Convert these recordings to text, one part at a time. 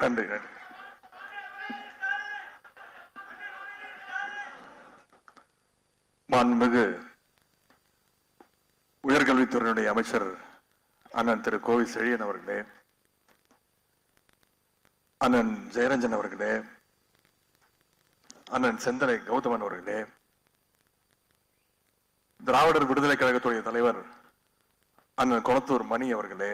நன்றி நன்றி. மாண்புமிகு உயர்கல்வித்துறையினுடைய அமைச்சர் அண்ணன் திரு கோவி செழியன் அவர்களே, அண்ணன் ஜெயரஞ்சன் அவர்களே, அண்ணன் செந்தலை கௌதமன் அவர்களே, திராவிடர் விடுதலை கழகத்துடைய தலைவர் அண்ணன் கொளத்தூர் மணி அவர்களே,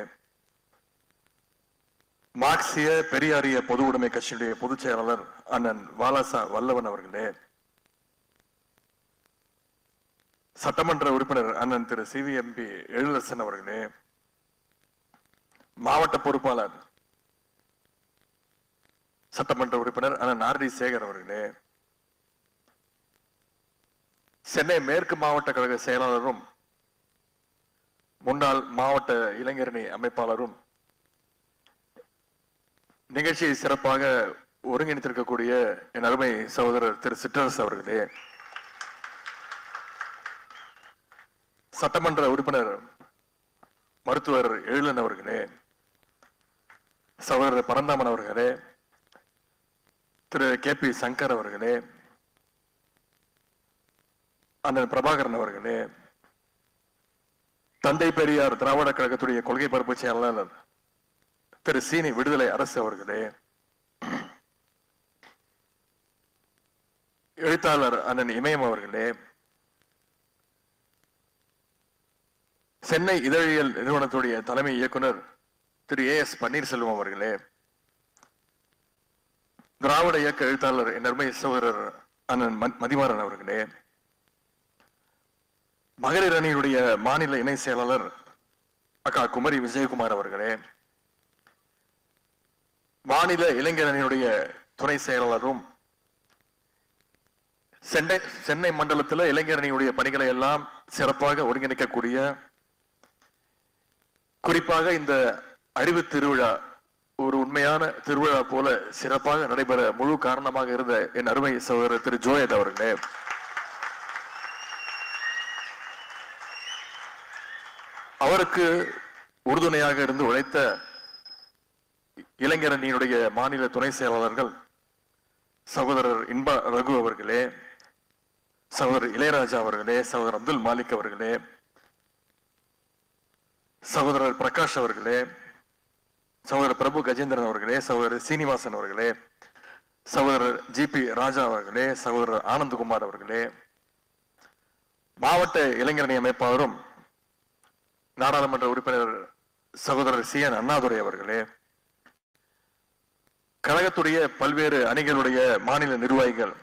மார்க்சிய பெரியாரிய பொது உடைமை கட்சியுடைய பொதுச் செயலாளர் அண்ணன் வாலாசா வல்லவன் அவர்களே, சட்டமன்ற உறுப்பினர் அண்ணன் திரு சிவிஎம்பி எழிலரசன் அவர்களே, மாவட்ட பொறுப்பாளர் சட்டமன்ற உறுப்பினர் அண்ணன் ஆர் டி சேகர் அவர்களே, சென்னை மேற்கு மாவட்ட கழக செயலாளரும் முன்னாள் மாவட்ட இளைஞரணி அமைப்பாளரும் நிகழ்ச்சியை சிறப்பாக ஒருங்கிணைத்திருக்கக்கூடிய என் அருமை சகோதரர் திரு சிற்றரசு அவர்களே, சட்டமன்ற உறுப்பினர் மருத்துவர் எழிலன் அவர்களே, சகோதரர் பரந்தாமன் அவர்களே, திரு கே பி சங்கர் அவர்களே, அண்ணன் பிரபாகரன் அவர்களே, தந்தை பெரியார் திராவிட கழகத்துடைய கொள்கை பரப்பு செயலாளர் திரு சீனி விடுதலை அரசு அவர்களே, எழுத்தாளர் அண்ணன் இமயம் அவர்களே, சென்னை இதழியல் நிறுவனத்துடைய தலைமை இயக்குனர் திரு ஏ.எஸ். பன்னீர்செல்வம் அவர்களே, திராவிட இயக்க எழுத்தாளர் என் அருமை சகோதரர் அண்ணன் மதிமாறன் அவர்களே, மகளிர் அணியுடைய மாநில இணை செயலாளர் அக்கா குமரி விஜயகுமார் அவர்களே, மாநில இளைஞர் அணியுடைய துணை செயலாளரும் சென்னை மண்டலத்தில் இளைஞர் அணியுடைய பணிகளை எல்லாம் சிறப்பாக ஒருங்கிணைக்கக்கூடிய, குறிப்பாக இந்த அறிவு திருவிழா ஒரு உண்மையான திருவிழா போல சிறப்பாக நடைபெற முழு காரணமாக இருந்த என் அருமை சகோதரர் திரு ஜோயத் அவர்களே, அவருக்கு உறுதுணையாக இருந்து உழைத்த இளைஞர் அணியினுடைய மாநில துணை செயலாளர்கள் சகோதரர் இன்பா ரகு அவர்களே, சகோதரர் இளையராஜா அவர்களே, சகோதரர் அப்துல் மாலிக் அவர்களே, சகோதரர் பிரகாஷ் அவர்களே, சகோதரர் பிரபு கஜேந்திரன் அவர்களே, சகோதரர் சீனிவாசன் அவர்களே, சகோதரர் ஜி.பி. ராஜா அவர்களே, சகோதரர் ஆனந்தகுமார் அவர்களே, மாவட்ட இளைஞரணி அமைப்பாளரும் நாடாளுமன்ற உறுப்பினர் சகோதரர் சி என் அண்ணாதுரை அவர்களே, கழகத்துடைய பல்வேறு அணிகளுடைய மாநில நிர்வாகிகள்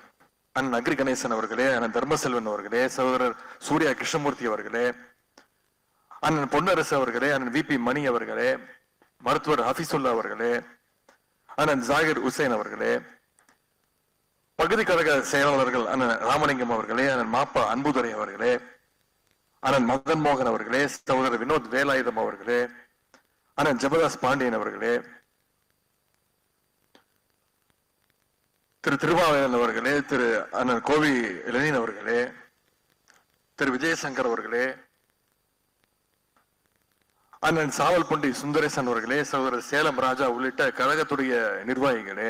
அண்ணன் அக்ரி கணேசன் அவர்களே, அண்ணன் தர்மசெல்வன் அவர்களே, சகோதரர் சூர்யா கிருஷ்ணமூர்த்தி அவர்களே, அண்ணன் பொன்னரசு அவர்களே, அண்ணன் வி.பி. மணி அவர்களே, மருத்துவர் ஹபீசுல்லா அவர்களே, அண்ணன் ஜாகிர் உசேன் அவர்களே, பகுதி கழக செயலாளர்கள் அண்ணன் ராமலிங்கம் அவர்களே, அண்ணன் மாப்பா அன்புதுரை அவர்களே, அண்ணன் மதன் மோகன் அவர்களே, சகோதரர் வினோத் வேலாயுதம் அவர்களே, அண்ணன் ஜெபதாஸ் பாண்டியன் அவர்களே, திரு திருமாவேலன் அவர்களே, திரு அண்ணன் கோவி லெனின் அவர்களே, திரு விஜயசங்கர் அவர்களே, அண்ணன் சாவல்பொண்டி சுந்தரேசன் அவர்களே, சகோதரர் சேலம் ராஜா உள்ளிட்ட கழகத்துடைய நிர்வாகிகளே,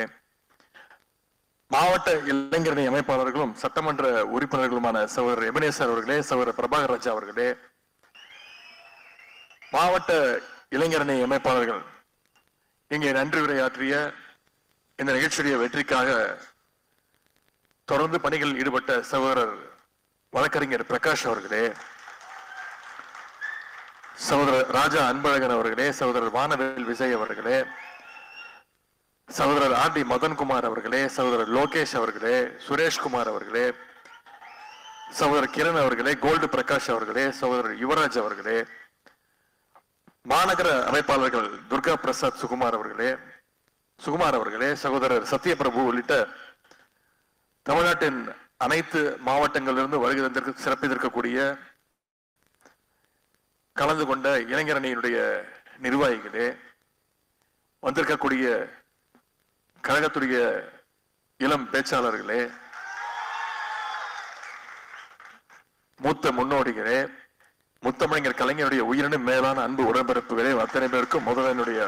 மாவட்ட இளைஞரணி அமைப்பாளர்களும் சட்டமன்ற உறுப்பினர்களுமான சகோதரர் எபனேசர் அவர்களே, சகோதரர் பிரபாகர் ராஜா அவர்களே, மாவட்ட இளைஞரணி அமைப்பாளர்கள், இங்கே நன்றி உரையாற்றிய இந்த நிகழ்ச்சியுடைய வெற்றிக்காக தொடர்ந்து பணிகளில் ஈடுபட்ட சகோதரர் வழக்கறிஞர் பிரகாஷ் அவர்களே, சகோதரர் ராஜா அன்பழகன் அவர்களே, சகோதரர் வானவேல் விஜய் அவர்களே, சகோதரர் ஆர் டி மதன்குமார் அவர்களே, சகோதரர் லோகேஷ் அவர்களே, சுரேஷ்குமார் அவர்களே, சகோதரர் கிரண் அவர்களே, கோல்டு பிரகாஷ் அவர்களே, சகோதரர் யுவராஜ் அவர்களே, மாநகர அமைப்பாளர்கள் துர்கா பிரசாத் சுகுமார் அவர்களே, சகோதரர் சத்யபிரபு உள்ளிட்ட தமிழ்நாட்டின் அனைத்து மாவட்டங்களிலிருந்து வருகை தந்திருக்கு சிறப்பித்திருக்கக்கூடிய கலந்து கொண்ட இளைஞரணியினுடைய நிர்வாகிகளே, வந்திருக்கக்கூடிய கழகத்துடைய இளம் பேச்சாளர்களே, மூத்த முன்னோடிகளே, முத்தமிழர் கலைஞருடைய உயிரினும் மேலான அன்பு உடன்பிறப்புகளே, அத்தனை பேருக்கும் முதல் என்னுடைய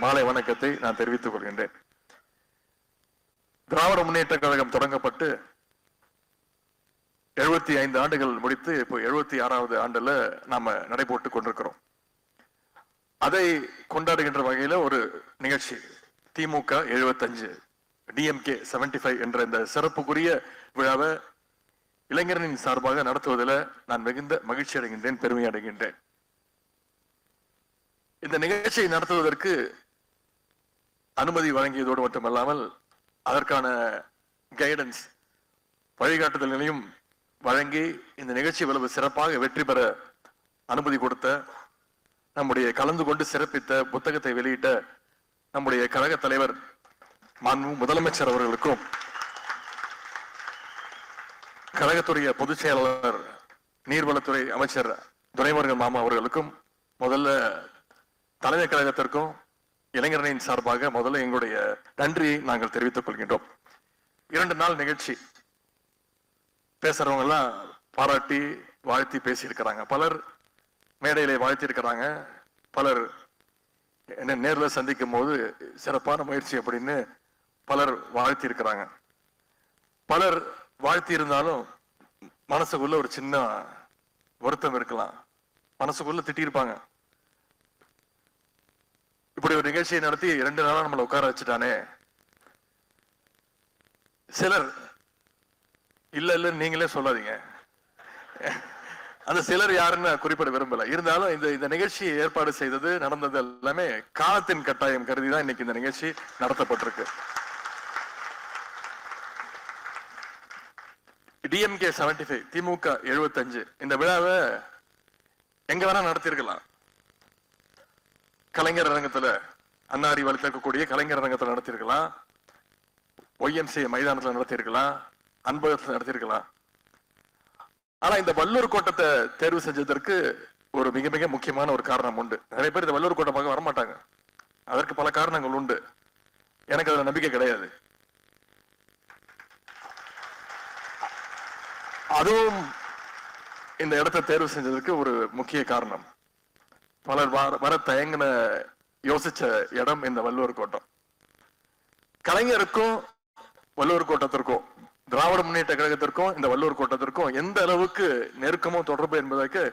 மாலை வணக்கத்தை நான் தெரிவித்துக் கொள்கின்றேன். திராவிட முன்னேற்ற கழகம் தொடங்கப்பட்டு 75 ஆண்டுகள் முடித்து இப்போ 76வது ஆண்டுல நாம நடைபோட்டுக் கொண்டிருக்கிறோம். அதை கொண்டாடுகின்ற வகையில ஒரு நிகழ்ச்சி திமுக 75 டிஎம்கே 75 என்ற இந்த சிறப்புக்குரிய விழாவை இளைஞர்களின் சார்பாக நடத்துவதில் நான் மிகுந்த மகிழ்ச்சி அடைகின்றேன், பெருமை அடைகின்றேன். இந்த நிகழ்ச்சியை நடத்துவதற்கு அனுமதி வழங்கியதோடு மட்டுமல்லாமல் அதற்கான கைடன்ஸ் வழிகாட்டுதல்களையும் வழங்கி இந்த நிகழ்ச்சி இவ்வளவு சிறப்பாக வெற்றி பெற அனுமதி கொடுத்த, நம்முடைய கலந்து கொண்டு சிறப்பித்த, புத்தகத்தை வெளியிட்ட நம்முடைய கழக தலைவர் மாண்பு முதலமைச்சர் அவர்களுக்கும், கழகத்துடைய பொதுச் செயலாளர் நீர்வளத்துறை அமைச்சர் துரைமுருகன் மாமா அவர்களுக்கும், முதல்ல தலைமை கழகத்திற்கும் இளைஞரணியின் சார்பாக முதல்ல எங்களுடைய நன்றியை நாங்கள் தெரிவித்துக் கொள்கின்றோம். 2 நாள் நிகழ்ச்சி பேசுறவங்க எல்லாம் பாராட்டி வாழ்த்தி பேசியிருக்கிறாங்க. பலர் மேடையிலே வாழ்த்தி இருக்கிறாங்க. பலர் என்ன நேரில் சந்திக்கும் போது சிறப்பான முயற்சி அப்படின்னு பலர் வாழ்த்தி இருக்கிறாங்க. பலர் வாழ்த்தி இருந்தாலும் மனசுக்குள்ள ஒரு சின்ன வருத்தம் இருக்கலாம், மனசுக்குள்ள திட்டிருப்பாங்க. இப்படி ஒரு நிகழ்ச்சியை நடத்தி 2 நாளா நம்மளை உட்கார வச்சுட்டானே. சிலர் இல்ல நீங்களே சொல்லாதீங்க, அந்த சிலர் யாருன்னு குறிப்பிட விரும்பல. இருந்தாலும் இந்த நிகழ்ச்சியை ஏற்பாடு செய்தது, நடந்தது எல்லாமே காலத்தின் கட்டாயம் கருதிதான் இன்னைக்கு இந்த நிகழ்ச்சி நடத்தப்பட்டிருக்கு. டிஎம்கே 75 திமுக 75 இந்த விழாவை எங்க வேணா நடத்திருக்கலாம். கலைஞர் அரங்கத்துல, அண்ணா அறிவாலயத்தில் இருக்கக்கூடிய கலைஞர் அரங்கத்தில் நடத்திருக்கலாம், ஒய்எம்சி மைதானத்தில் நடத்திருக்கலாம், அன்பகத்தில் நடத்திருக்கலாம். ஆனா இந்த வல்லூர் கோட்டத்தை தேர்வு செஞ்சதற்கு ஒரு மிக மிக முக்கியமான ஒரு காரணம் உண்டு. நிறைய பேர் இந்த வல்லூர் கோட்டை பார்க்க வரமாட்டாங்க. அதற்கு பல காரணங்கள் உண்டு. எனக்கு அதுல நம்பிக்கை கிடையாது. அதுவும் இந்த இடத்தை தேர்வு செஞ்சதற்கு ஒரு முக்கிய காரணம். பலர் வர தயங்கின யோசிச்ச இடம் இந்த வல்லூர் கோட்டம். கலைஞருக்கும் வல்லூர் கோட்டத்திற்கும், திராவிட முன்னேற்ற கழகத்திற்கும் இந்த வல்லூர் கோட்டத்திற்கும் எந்த அளவுக்கு நெருக்கமோ தொடர்பு என்பதற்கு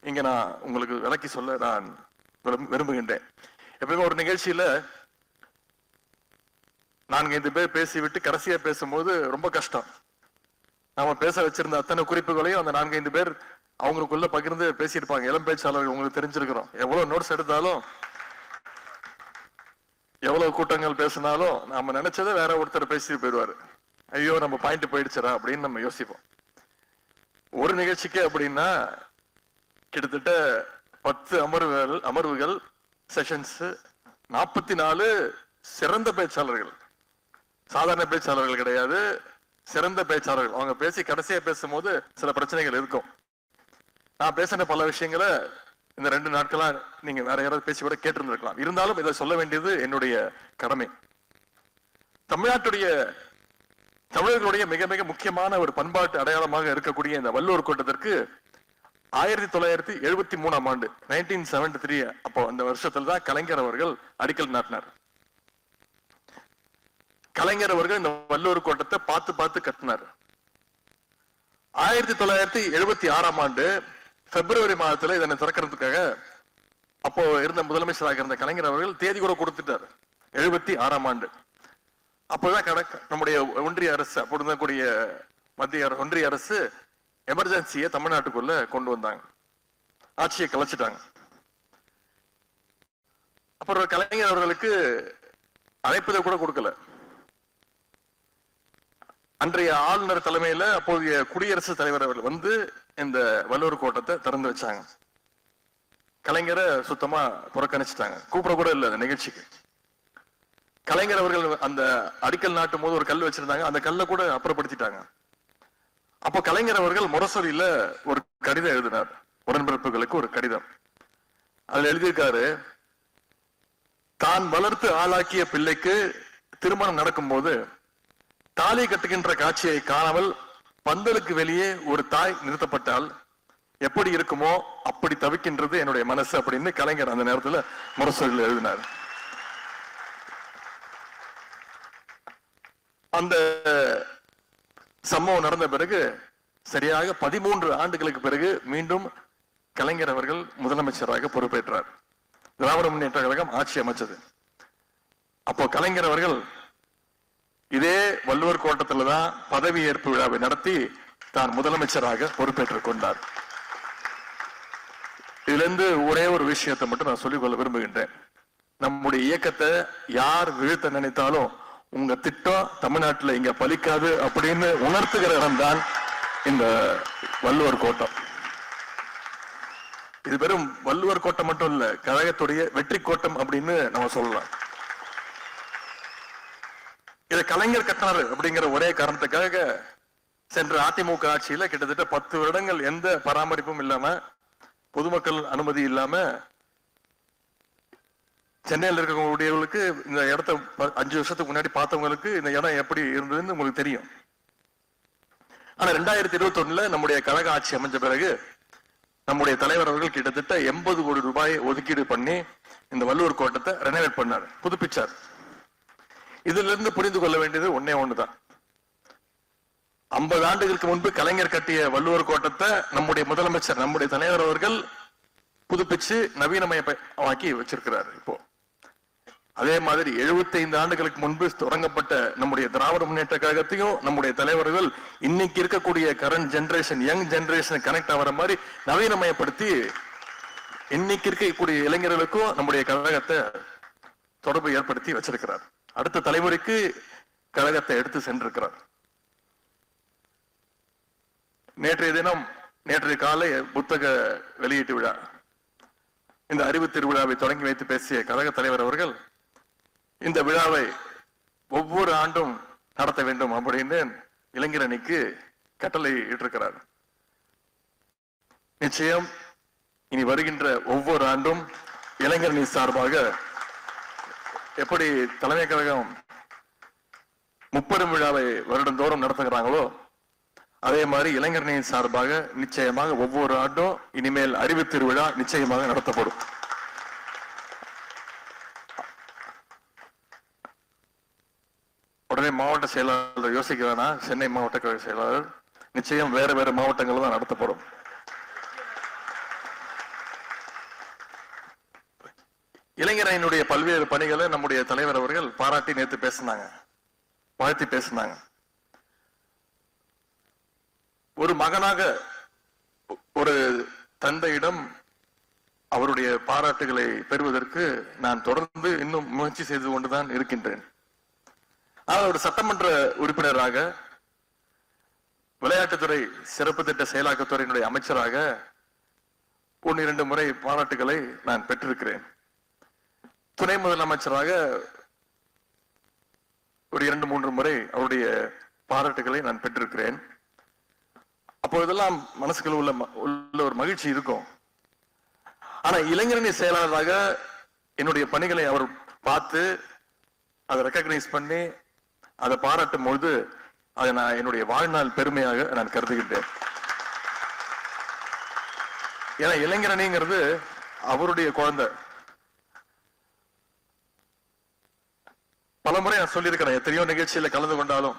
இங்க நான் உங்களுக்கு விளக்கி சொல்ல நான் விரும்புகின்றேன். எப்பவுமே ஒரு நிகழ்ச்சியில 4-5 பேர் பேசிவிட்டு கடைசியா பேசும்போது ரொம்ப கஷ்டம். நாம பேச வச்சிருந்த அத்தனை குறிப்புகளையும் அந்த 4-5 பேர் அவங்களுக்குள்ள பகிர்ந்து பேசியிருப்பாங்க. இளம் பேச்சாளர்கள் உங்களுக்கு தெரிஞ்சிருக்கிறோம். எவ்வளவு நோட்ஸ் எடுத்தாலும், எவ்வளவு கூட்டங்கள் பேசினாலும் நாம நினைச்சதை வேற ஒருத்தர் பேசிட்டு போயிடுவாரு. ஐயோ நம்ம பாயிண்ட் போயிடுச்சா அப்படின்னு நம்ம யோசிப்போம். ஒரு நிகழ்ச்சிக்கு அப்படின்னா கிட்டத்தட்ட 10 அமர்வுகள் செஷன்ஸ், 44 சிறந்த பேச்சாளர்கள், சாதாரண பேச்சாளர்கள் கிடையாது, சிறந்த பேச்சாளர்கள். அவங்க பேசி கடைசியா பேசும்போது சில பிரச்சனைகள் இருக்கும். நான் பேசின பல விஷயங்களை இந்த 2 நாட்களா நீங்க வேற யாராவது பேசி கூட கேட்டிருந்திருக்கலாம். இருந்தாலும் இதை சொல்ல வேண்டியது என்னுடைய கடமை. தமிழர்களுடைய மிக மிக முக்கியமான ஒரு பண்பாட்டு அடையாளமாக இருக்கக்கூடிய இந்த வல்லூர் கோட்டத்திற்கு 1973ஆம் ஆண்டு 1973 அப்போ அந்த வருஷத்துல தான் கலைஞர் அவர்கள் அடிக்கல் நாட்டினார். கலைஞர் அவர்கள் இந்த வல்லூர் கோட்டத்தை பார்த்து கட்டினார். 1976ஆம் ஆண்டு பிப்ரவரி மாதத்துல இதனை திறக்கிறதுக்காக அப்போ இருந்த முதலமைச்சராக இருந்த கலைஞர் அவர்கள் தேதி கூட கொடுத்துட்டார். 76ஆம் ஆண்டு அப்போதான் நம்முடைய ஒன்றிய அரசு, அப்போ இருந்தக்கூடிய ஒன்றிய அரசு எமர்ஜென்சியை தமிழ்நாட்டுக்குள்ள கொண்டு வந்தாங்க, ஆட்சியை கலைச்சிட்டாங்க. அப்புறம் கலைஞர் அவர்களுக்கு அழைப்பதை கூட கொடுக்கல. அன்றைய ஆளுநர் தலைமையில அப்போதைய குடியரசுத் தலைவர் அவர்கள் வந்து இந்த வல்லூர் கோட்டத்தை திறந்து வச்சாங்க. கலைஞரை சுத்தமா புறக்கணிச்சுட்டாங்க, கூப்பிட கூட இல்லை அந்த நிகழ்ச்சிக்கு. கலைஞர் அவர்கள் அந்த அடிக்கல் நாட்டும் போது ஒரு கல் வச்சிருந்தாங்க, அந்த கல்லை கூட அப்புறப்படுத்திட்டாங்க. அப்போ கலைஞர் அவர்கள் முரசொலியில ஒரு கடிதம் எழுதினார், உடன்பிறப்புகளுக்கு ஒரு கடிதம். அதுல எழுதியிருக்காரு, தான் வளர்த்து ஆளாக்கிய பிள்ளைக்கு திருமணம் நடக்கும் போது தாலி கட்டுகின்ற காட்சியை காணாமல் பந்தலுக்கு வெளியே ஒரு தாய் நிறுத்தப்பட்டால் எப்படி இருக்குமோ அப்படி தவிக்கின்றது என்னுடைய மனசு அப்படின்னு கலைஞர் அந்த நேரத்துல முரசொலியில் எழுதினார். அந்த சம்பவம் நடந்த பிறகு சரியாக 13 ஆண்டுகளுக்கு பிறகு மீண்டும் கலைஞர் அவர்கள் முதலமைச்சராக பொறுப்பேற்றார். திராவிட முன்னேற்ற கழகம் ஆட்சி அமைச்சது. அப்போ கலைஞர் அவர்கள் இதே வள்ளுவர் கோட்டத்தில் தான் பதவி ஏற்பு விழாவை நடத்தி தான் முதலமைச்சராக பொறுப்பேற்றுக் கொண்டார். இதுல இருந்து ஒரே ஒரு விஷயத்தை மட்டும் நான் சொல்லிக்கொள்ள விரும்புகின்றேன். நம்முடைய இயக்கத்தை யார் வீழ்த்த நினைத்தாலும் உங்க திட்டம் தமிழ்நாட்டில் இங்க பலிக்காது அப்படின்னு உணர்த்துகிற இடம்தான் இந்த வள்ளுவர் கோட்டம். இது வெறும் வள்ளுவர் கோட்டம் மட்டும் இல்ல, கழகத்துடைய வெற்றி கோட்டம் அப்படின்னு நம்ம சொல்லலாம். இதை கலைஞர் கட்டினாரு அப்படிங்கிற ஒரே காரணத்துக்காக சென்ற அதிமுக ஆட்சியில கிட்டத்தட்ட 10 வருடங்கள் எந்த பராமரிப்பும் இல்லாம, பொதுமக்கள் அனுமதி இல்லாம சென்னையில் இருக்கக்கூடியவர்களுக்கு இந்த இடத்த 5 வருஷத்துக்கு முன்னாடி பார்த்தவங்களுக்கு இந்த இடம் எப்படி இருந்ததுன்னு உங்களுக்கு தெரியும். ஆனா 2021 நம்முடைய கழக ஆட்சி அமைஞ்ச பிறகு நம்முடைய தலைவர் அவர்கள் கிட்டத்தட்ட 80 கோடி ரூபாய் ஒதுக்கீடு பண்ணி இந்த வள்ளுவர் கோட்டத்தை ரெனோவேட் பண்ணார், புதுப்பிச்சார். இதுல இருந்து புரிந்து கொள்ள வேண்டியது ஒன்னே ஒண்ணுதான். 50 ஆண்டுகளுக்கு முன்பு கலைஞர் கட்டிய வள்ளுவர் கோட்டத்தை நம்முடைய முதலமைச்சர், நம்முடைய தலைவர் அவர்கள் புதுப்பிச்சு நவீனமயமாக்கி வச்சிருக்கிறார். இப்போ அதே மாதிரி 75 ஆண்டுகளுக்கு முன்பு தொடங்கப்பட்ட நம்முடைய திராவிட முன்னேற்ற கழகத்தையும் நம்முடைய தலைவர்கள் இன்னைக்கு இருக்கக்கூடிய current generation, young generation connect ஆகிற மாதிரி நவீனமயப்படுத்தி இன்னைக்கு இருக்கக்கூடிய இளைஞர்களுக்கும் நம்முடைய கழகத்தை தொடர்பு ஏற்படுத்தி வச்சிருக்கிறார். அடுத்த தலைமுறைக்கு கழகத்தை எடுத்து சென்றிருக்கிறார். நேற்றைய காலை புத்தக வெளியீட்டு விழா, இந்த அறிவு திருவிழாவை தொடங்கி வைத்து பேசிய கழக தலைவர் அவர்கள் இந்த விழாவை ஒவ்வொரு ஆண்டும் நடத்த வேண்டும் அப்படின்னு இளைஞர் அணிக்கு கட்டளை இட்டிருக்கிறார். நிச்சயம் இனி வருகின்ற ஒவ்வொரு ஆண்டும் இளைஞர் அணி சார்பாக எப்படி தலைமை கழகம் 30 விழாவை வருடந்தோறும் நடத்துகிறாங்களோ அதே மாதிரி இளைஞர் சார்பாக நிச்சயமாக ஒவ்வொரு ஆண்டும் இனிமேல் அறிவு திருவிழா நிச்சயமாக நடத்தப்படும். உடனே மாவட்ட செயலாளர் யோசிக்க வேணாம், சென்னை மாவட்ட கழக செயலாளர் நிச்சயம் வேற வேற மாவட்டங்கள் தான் நடத்தப்படும். இளைஞரணியினுடைய பல்வேறு பணிகளை நம்முடைய தலைவர் அவர்கள் பாராட்டி நேற்று பேசினாங்க, வாழ்த்தி பேசினாங்க. ஒரு மகனாக ஒரு தந்தையிடம் அவருடைய பாராட்டுகளை பெறுவதற்கு நான் தொடர்ந்து இன்னும் முயற்சி செய்து கொண்டுதான் இருக்கின்றேன். ஆனால் ஒரு சட்டமன்ற உறுப்பினராக, விளையாட்டுத்துறை சிறப்பு திட்ட செயலாக்கத்துறையினுடைய அமைச்சராக 1-2 முறை பாராட்டுகளை நான் பெற்றிருக்கிறேன். துணை முதலமைச்சராக ஒரு 2-3 முறை அவருடைய பாராட்டுகளை நான் பெற்றிருக்கிறேன். அப்போதெல்லாம் மனசுக்குள்ள உள்ள ஒரு மகிழ்ச்சி இருக்கும். ஆனா இளைஞரணி செயலாளராக என்னுடைய பணிகளை அவர் பார்த்து அதை ரெக்கக்னைஸ் பண்ணி அதை பாராட்டும் பொழுது அதை நான் என்னுடைய வாழ்நாள் பெருமையாக நான் கருதுகின்றேன். ஏன்னா இளைஞரணிங்கிறது அவருடைய குழந்தை. பல முறை நான் சொல்லியிருக்கிறேன், எத்தனையோ நிகழ்ச்சியில கலந்து கொண்டாலும்,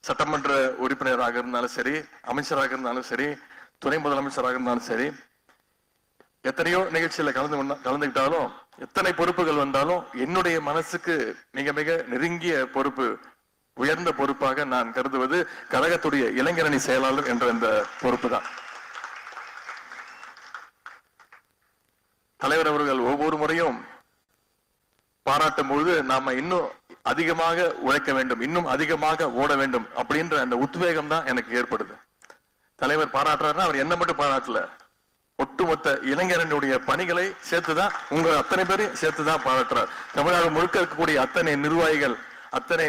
சட்டமன்ற உறுப்பினராக இருந்தாலும் சரி, அமைச்சராக இருந்தாலும் சரி, துணை முதலமைச்சராக இருந்தாலும் சரி, எத்தனையோ நிகழ்ச்சியில கலந்துகிட்டாலும், எத்தனை பொறுப்புகள் வந்தாலும் என்னுடைய மனசுக்கு மிக மிக நெருங்கிய பொறுப்பு, உயர்ந்த பொறுப்பாக நான் கருதுவது கழகத்துடைய இளைஞரணி செயலாளர் என்ற இந்த பொறுப்பு தான். தலைவர் அவர்கள் ஒவ்வொரு முறையும் பாராட்டும் பொழுது நாம இன்னும் அதிகமாக உழைக்க வேண்டும், இன்னும் அதிகமாக ஓட வேண்டும் அப்படின்ற அந்த உத்வேகம் தான் எனக்கு ஏற்படுது. தலைவர் பாராட்டுறாருன்னா அவர் என்ன மட்டும் பாராட்டல, ஒட்டுமொத்த இளைஞரனுடைய பணிகளை சேர்த்துதான், உங்க அத்தனை பேரையும் சேர்த்துதான் பாராட்டுறார். தமிழ்நாடு முழுக்க இருக்கக்கூடிய அத்தனை நிர்வாகிகள், அத்தனை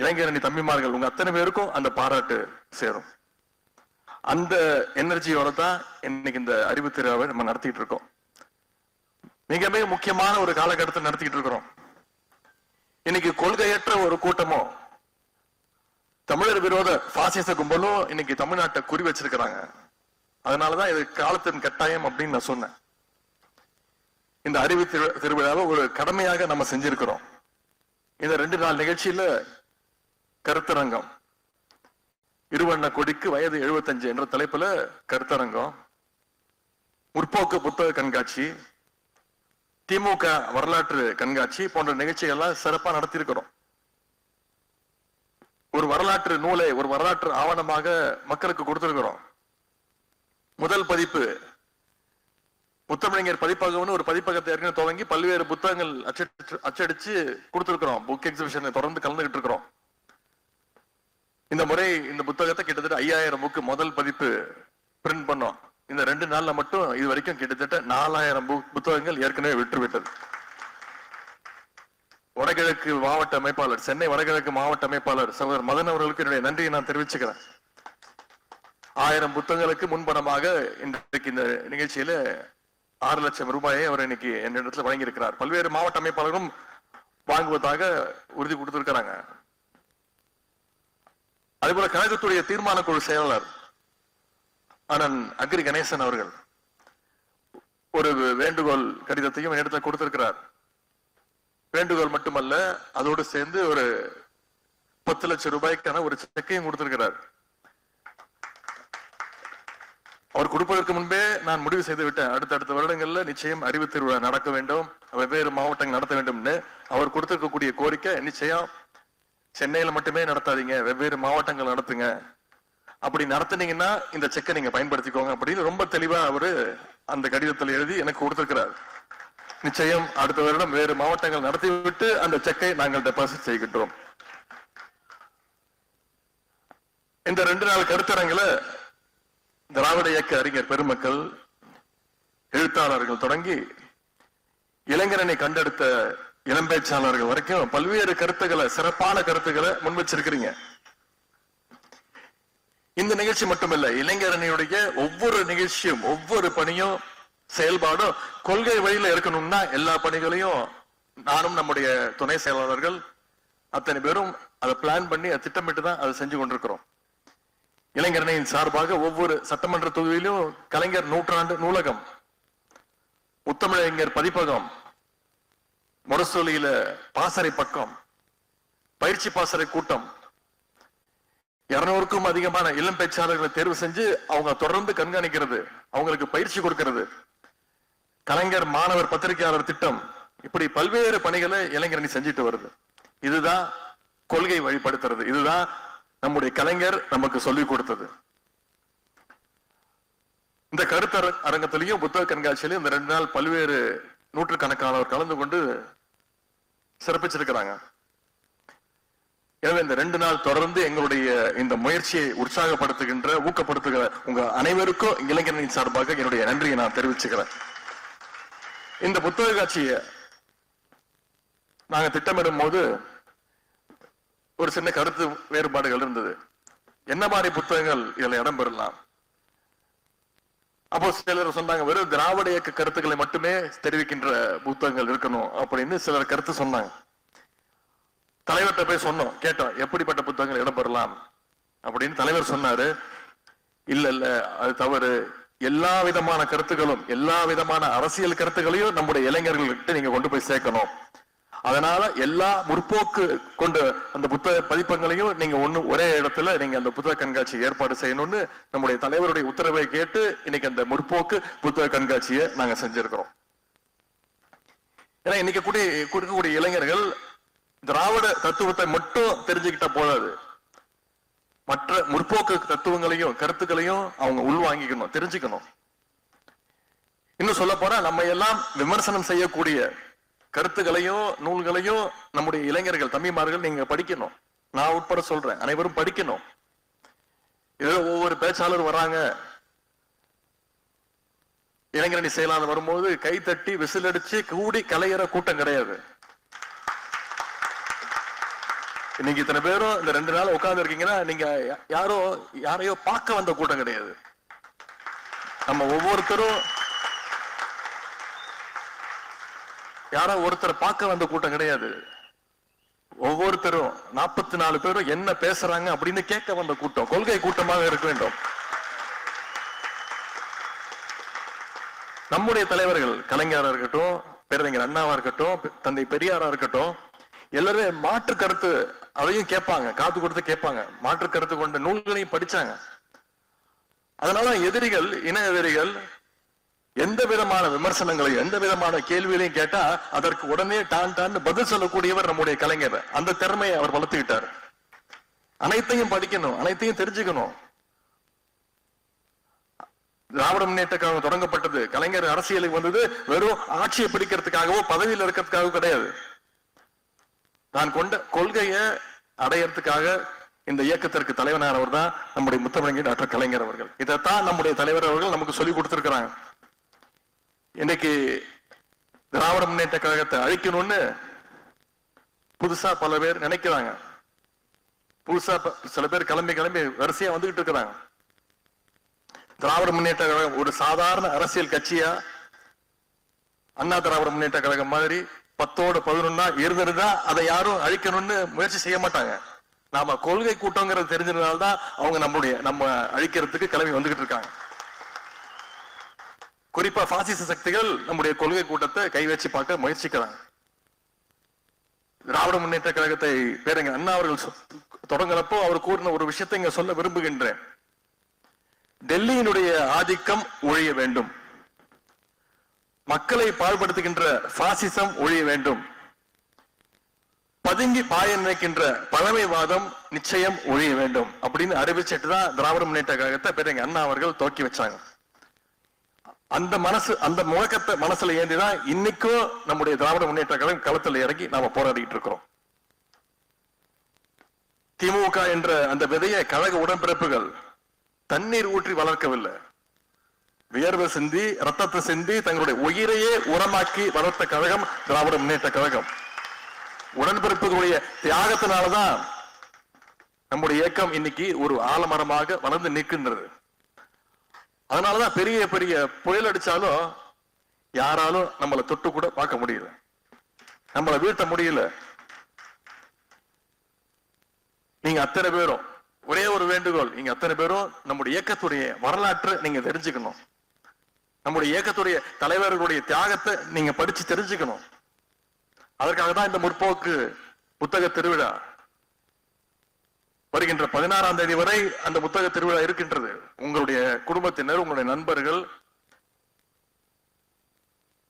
இளைஞரணி தம்பிமார்கள், உங்க அத்தனை பேருக்கும் அந்த பாராட்டு சேரும். அந்த எனர்ஜியோட தான் இன்னைக்கு இந்த அறிவு திருவிழாவை நம்ம நடத்திட்டு இருக்கோம். மிக மிக முக்கியமான ஒரு காலகட்டத்தை நடத்திட்டு இருக்கிறோம். இன்னைக்கு கொள்கையற்ற ஒரு கூட்டமோ, தமிழர் விரோத பாசிச கும்பலும் இன்னைக்கு தமிழ்நாட்டை குறி வச்சிருக்கிறாங்க. அதனாலதான் இது காலத்தின் கட்டாயம் அப்படின்னு நான் சொன்னேன். இந்த அறிவு திருவிழாவை ஒரு கடமையாக நம்ம செஞ்சிருக்கிறோம். இந்த 2 நாள் நிகழ்ச்சியில கருத்தரங்கம், இருவண்ண கொடிக்கு வயது 75 என்ற தலைப்புல கருத்தரங்கம், முற்போக்கு புத்தக கண்காட்சி, திமுக வரலாற்று கண்காட்சி போன்ற நிகழ்ச்சிகள்லாம் சிறப்பா நடத்தியிருக்கிறோம். ஒரு வரலாற்று நூலை, ஒரு வரலாற்று ஆவணமாக மக்களுக்கு கொடுத்திருக்கிறோம். முதல் பதிப்பு முத்தமிழர் பதிப்பகம்னு ஒரு பதிப்பகத்தை ஏற்கனவே துவங்கி பல்வேறு புத்தகங்கள் அச்சடிச்சு கொடுத்திருக்கிறோம். புக் எக்ஸிபிஷன் தொடர்ந்து கலந்துகிட்டு இருக்கிறோம். இந்த முறை இந்த புத்தகத்தை கிட்டத்தட்ட 5000 புக்கு முதல் பதிப்பு பிரிண்ட் பண்ணோம். இந்த 2 நாள்ல மட்டும் இது வரைக்கும் கிட்டத்தட்ட 4000 புத்தகங்கள் ஏற்கனவே விற்றுவிட்டது. வடகிழக்கு மாவட்ட அமைப்பாளர், சென்னை வடகிழக்கு மாவட்ட அமைப்பாளர் சகோதரர் மதன் அவர்களுக்கு என்னுடைய நன்றியை நான் தெரிவிச்சுக்கிறேன். 1000 புத்தகங்களுக்கு முன்பணமாக இன்றைக்கு இந்த நிகழ்ச்சியில 6 லட்சம் ரூபாயை அவர் இன்னைக்கு என்னிடத்துல வழங்கியிருக்கிறார். பல்வேறு மாவட்ட அமைப்பாளரும் வாங்குவதாக உறுதி கொடுத்திருக்கிறாங்க. அதேபோல கழகத்துடைய தீர்மான குழு செயலாளர் அண்ணன் அக்ரி கணேசன் அவர்கள் ஒரு வேண்டுகோள் கடிதத்தையும் என்னிடத்துல கொடுத்திருக்கிறார். வேண்டுகோள் மட்டுமல்ல, அதோடு சேர்ந்து ஒரு 10 லட்சம் ரூபாய்க்கான ஒரு செக்கையும் கொடுத்திருக்கிறார். அவர் கொடுப்பதற்கு முன்பே நான் முடிவு செய்து விட்டேன், அடுத்த வருடங்கள்ல நிச்சயம் அறிவு திருவிழா நடக்க வேண்டும், வெவ்வேறு மாவட்டங்கள் நடத்த வேண்டும்னு. அவர் கொடுத்திருக்கக்கூடிய கோரிக்கை, நிச்சயம் சென்னையில மட்டுமே நடத்தாதீங்க, வெவ்வேறு மாவட்டங்கள் நடத்துங்க, அப்படி நடத்துனீங்கன்னா இந்த செக்கை நீங்க பயன்படுத்திக்கோங்க அப்படின்னு ரொம்ப தெளிவா அவரு அந்த கடிதத்தில் எழுதி எனக்கு கொடுத்திருக்கிறார். நிச்சயம் அடுத்த வருடம் வேறு மாவட்டங்கள் நடத்திவிட்டு அந்த செக்கை நாங்கள் டெபாசிட் செய்கின்றோம். இந்த 2 நாள் கருத்தரங்கில திராவிட இயக்க அறிஞர் பெருமக்கள், எழுத்தாளர்கள் தொடங்கி இளைஞரனை கண்டெடுத்த இளம்பேச்சாளர்கள் வரைக்கும் பல்வேறு கருத்துக்களை, சிறப்பான கருத்துக்களை முன் வச்சிருக்கிறீங்க. இந்த நிகழ்ச்சி மட்டுமல்ல, இளைஞரணியுடைய ஒவ்வொரு நிகழ்ச்சியும், ஒவ்வொரு பணியும், செயல்பாடும் கொள்கை வழியில இருக்கணும்னா எல்லா பணிகளையும் நானும் நம்முடைய துணை செயலாளர்கள் அத்தனை பேரும் அதை பிளான் பண்ணி அதை திட்டமிட்டு தான் அதை செஞ்சு கொண்டிருக்கிறோம். இளைஞரணியின் சார்பாக ஒவ்வொரு சட்டமன்ற தொகுதியிலும் கலைஞர் நூற்றாண்டு நூலகம், முத்தமிழறிஞர் பதிப்பகம், முரசொலியில பாசறை பக்கம், பயிற்சி பாசறை கூட்டம், 200க்கும் அதிகமான இளம் பேச்சாளர்களை தேர்வு செஞ்சு அவங்க தொடர்ந்து கண்காணிக்கிறது, அவங்களுக்கு பயிற்சி கொடுக்கிறது, கலைஞர் மாணவர் பத்திரிகையாளர் திட்டம், இப்படி பல்வேறு பணிகளை இளைஞரணி செஞ்சுட்டு வருது. இதுதான் கொள்கை வழிபடுத்துறது, இதுதான் நம்முடைய கலைஞர் நமக்கு சொல்லிக் கொடுத்தது. இந்த கருத்தர அரங்கத்திலையும் புத்தக கண்காட்சியிலையும் இந்த 2 நாள் பல்வேறு நூற்றுக்கணக்கானவர் கலந்து கொண்டு சிறப்பிச்சிருக்கிறாங்க. எனவே இந்த 2 நாள் தொடர்ந்து எங்களுடைய இந்த முயற்சியை உற்சாகப்படுத்துகின்ற, ஊக்கப்படுத்துகிற உங்க அனைவருக்கும் இளைஞரின் சார்பாக என்னுடைய நன்றியை நான் தெரிவிச்சுக்கிறேன். இந்த புத்தக காட்சியை நாங்க திட்டமிடும் போது ஒரு சின்ன கருத்து வேறுபாடுகள் இருந்தது. என்ன மாதிரி புத்தகங்கள் இதுல இடம்பெறலாம்? அப்போ சிலர் சொன்னாங்க, வெறும் திராவிட இயக்க கருத்துக்களை மட்டுமே தெரிவிக்கின்ற புத்தகங்கள் இருக்கணும் அப்படின்னு சிலர் கருத்து சொன்னாங்க. தலைவர்கிட்ட போய் சொன்னோம், கேட்டோம் எப்படிப்பட்ட புத்தகங்கள் இடம்பெறலாம் அப்படின்னு. தலைவர் சொன்னாரு, இல்ல இல்ல அது தவறு, எல்லா விதமான கருத்துக்களும், எல்லா விதமான அரசியல் கருத்துக்களையும் நம்முடைய இளைஞர்கள்கிட்ட நீங்க கொண்டு போய் சேர்க்கணும். அதனால எல்லா முற்போக்கு கொண்ட அந்த புத்தக பதிப்பங்களையும் நீங்க ஒரே இடத்துல நீங்க அந்த புத்தக கண்காட்சி ஏற்பாடு செய்யணும்னு நம்முடைய தலைவருடைய உத்தரவை கேட்டு இன்னைக்கு அந்த முற்போக்கு புத்தக கண்காட்சியை நாங்க செஞ்சிருக்கிறோம். ஏன்னா இன்னைக்கு கொடுக்கக்கூடிய இளைஞர்கள் திராவிட தத்துவத்தை மட்டும் தெரிஞ்சுக்கிட்டா போதாது, மற்ற முற்போக்கு தத்துவங்களையும் கருத்துக்களையும் அவங்க உள்வாங்கிக்கணும், தெரிஞ்சுக்கணும். இன்னும் சொல்ல போனா நம்ம எல்லாம் விமர்சனம் செய்யக்கூடிய கருத்துக்களையும் நூல்களையும் நம்முடைய இளைஞர்கள், தம்பிமார்கள் நீங்க படிக்கணும். நான் உட்பட சொல்றேன், அனைவரும் படிக்கணும். ஏதோ ஒவ்வொரு பேச்சாளர் வராங்க, இளைஞரணி செயலாளர் வரும்போது கை தட்டி விசில் அடிச்சு கூடி கலையற கூட்டம் கிடையாது. இன்னைக்கு இத்தனை பேரும் இந்த 2 நாள் உட்கார்ந்து இருக்கீங்கன்னா நீங்க யாரையோ பார்க்க வந்த கூட்டம் கிடையாது. நம்ம ஒவ்வொருத்தரும் யாரோ ஒருத்தரை பார்க்க வந்த கூட்டம் கிடையாது. ஒவ்வொருத்தரும் 44 பேரும் என்ன பேசுறாங்க அப்படின்னு கேட்க வந்த கூட்டம், கொள்கை கூட்டமாக இருக்க வேண்டும். நம்முடைய தலைவர்கள் கலைஞரா இருக்கட்டும், பேரறிஞர் அண்ணாவா இருக்கட்டும், தந்தை பெரியாரா இருக்கட்டும், எல்லாருமே மாற்று கருத்து அதையும் கேட்பாங்க, காது கொடுத்து கேட்பாங்க, மாற்று கருத்து கொண்ட நூல்களையும் படிச்சாங்க. அதனால எதிரிகள், இன எதிரிகள் எந்த விதமான விமர்சனங்களையும் எந்த விதமான கேள்விகளையும் கேட்டா அதற்கு உடனே டான் பதில் சொல்லக்கூடியவர் நம்முடைய கலைஞர். அந்த திறமையை அவர் வளர்த்துக்கிட்டார். அனைத்தையும் படிக்கணும், அனைத்தையும் தெரிஞ்சுக்கணும். திராவிட முன்னேற்ற கழகம் தொடங்கப்பட்டது, கலைஞர் அரசியலுக்கு வந்தது வெறும் ஆட்சியை பிடிக்கிறதுக்காகவோ பதவியில் இருக்கிறதுக்காகவோ கிடையாது. நான் கொண்ட கொள்கையை அடையறதுக்காக இந்த இயக்கத்திற்கு தலைவனானவர் தான் நம்முடைய முத்தமிழர் டாக்டர் கலைஞர் அவர்கள். இதைத்தான் நம்முடைய தலைவர் அவர்கள் நமக்கு சொல்லி கொடுத்திருக்கிறாங்க. இன்னைக்கு திராவிட முன்னேற்ற கழகத்தை அழிக்கணும்னு புதுசா பல பேர் நினைக்கிறாங்க. புதுசா சில பேர் கிளம்பி வரிசையா வந்துகிட்டு இருக்கிறாங்க. திராவிட முன்னேற்ற கழகம் ஒரு சாதாரண அரசியல் கட்சியா அண்ணா திராவிட முன்னேற்ற கழகம் மாதிரி 10ஓட 11 இருந்திருந்தா அதை யாரும் அழிக்கணும்னு முயற்சி செய்ய மாட்டாங்க. நாம கொள்கை கூட்டங்கிறது தெரிஞ்சதுனால்தான் அவங்க நம்ம அழிக்கிறதுக்கு கிளம்பி வந்துகிட்டு இருக்காங்க. குறிப்பா பாசிச சக்திகள் நம்முடைய கொள்கை கூட்டத்தை கை வச்சு பார்க்க முயற்சிக்கிறாங்க. திராவிட முன்னேற்ற கழகத்தை பேரறிஞர் அண்ணா அவர்கள் தொடங்குறப்போ அவர் கூறின ஒரு விஷயத்தை இங்க சொல்ல விரும்புகின்றேன். டெல்லியினுடைய ஆதிக்கம் ஒழிய வேண்டும், மக்களை பாழ்படுத்துகின்ற பாசிசம் ஒழிய வேண்டும், பதுங்கி பாய நினைக்கின்ற பழமைவாதம் நிச்சயம் ஒழிய வேண்டும் அப்படின்னு அறிவிச்சிட்டு தான் திராவிட முன்னேற்ற கழகத்தை பேரறிஞர் அண்ணா அவர்கள் துவக்கி வச்சாங்க. அந்த முழக்கத்தை மனசுல ஏந்திதான் இன்னைக்கும் நம்முடைய திராவிட முன்னேற்ற கழகம் களத்தில் இறங்கி நாம போராடிட்டு இருக்கிறோம். திமுக என்ற அந்த விதையை கழக உடன்பிறப்புகள் தண்ணீர் ஊற்றி வளர்க்கவில்லை, வியர்வை சிந்தி ரத்தத்தை சிந்தி தங்களுடைய உயிரையே உரமாக்கி வளர்த்த கழகம் திராவிட முன்னேற்ற கழகம். உடன்பிறப்புகளுடைய தியாகத்தினாலதான் நம்முடைய இயக்கம் இன்னைக்கு ஒரு ஆலமரமாக வளர்ந்து நிற்கின்றது. அதனாலதான் பெரிய பெரிய புயல் அடிச்சாலும் யாராலும் நம்மளை தொட்டு கூட பார்க்க முடியல, நம்மளை வீழ்த்த முடியல. நீங்க அத்தனை பேரும் ஒரே ஒரு வேண்டுகோள், நீங்க அத்தனை பேரும் நம்முடைய இயக்கத்துடைய வரலாற்றை நீங்க தெரிஞ்சுக்கணும், நம்முடைய இயக்கத்துடைய தலைவர்களுடைய தியாகத்தை நீங்க படிச்சு தெரிஞ்சுக்கணும். அதற்காக தான் இந்த முற்போக்கு புத்தக திருவிழா வருகின்ற 16ஆம் தேதி வரை அந்த புத்தக திருவிழா இருக்கின்றது. உங்களுடைய குடும்பத்தினர், உங்களுடைய நண்பர்கள்,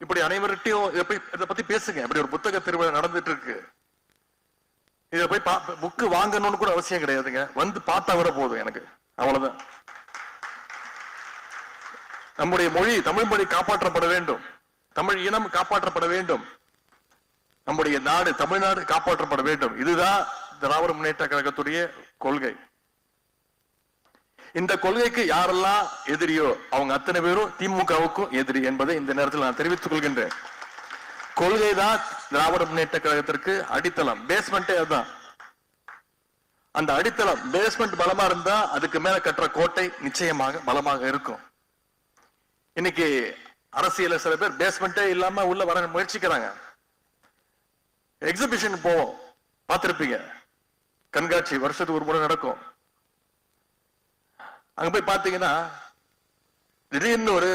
இப்படி அனைவர்கிட்டையும் இதை பத்தி பேசுங்க. இப்படி ஒரு புத்தக திருவிழா நடந்துட்டு இருக்கு, இதை போய் புக்கு வாங்கணும்னு கூட அவசியம் கிடையாதுங்க, வந்து பார்த்தா வர போதும் எனக்கு, அவ்வளவுதான். நம்முடைய மொழி, தமிழ் மொழி காப்பாற்றப்பட வேண்டும், தமிழ் இனம் காப்பாற்றப்பட வேண்டும், நம்முடைய நாடு தமிழ்நாடு காப்பாற்றப்பட வேண்டும். இதுதான் திராவிட முன்னேற்ற கழகத்துடைய கொள்கை. இந்த கொள்கைக்கு யாரெல்லாம் எதிரியோ அவங்க அத்தனை பேரும் திமுகவுக்கும் எதிரி என்பதை இந்த நேரத்தில் நான் தெரிவித்துக் கொள்கின்றேன். கொள்கை தான் திராவிட முன்னேற்ற கழகத்திற்கு அடித்தளம், பேஸ்மெண்டே அதுதான். அந்த அடித்தளம் பேஸ்மெண்ட் பலமா இருந்தா அதுக்கு மேல கட்டுற கோட்டை நிச்சயமாக பலமாக இருக்கும். இன்னைக்கு அரசியல சில பேர் பேஸ்மெண்டே இல்லாம உள்ள வர முயற்சிக்கிறாங்க. எக்ஸிபிஷன் போவோம், பார்த்திருப்பீங்க, கண்காட்சி வருஷத்துக்கு ஒரு முறை நடக்கும். அங்க போய் பாத்தீங்கன்னா திடீர்னு ஒரு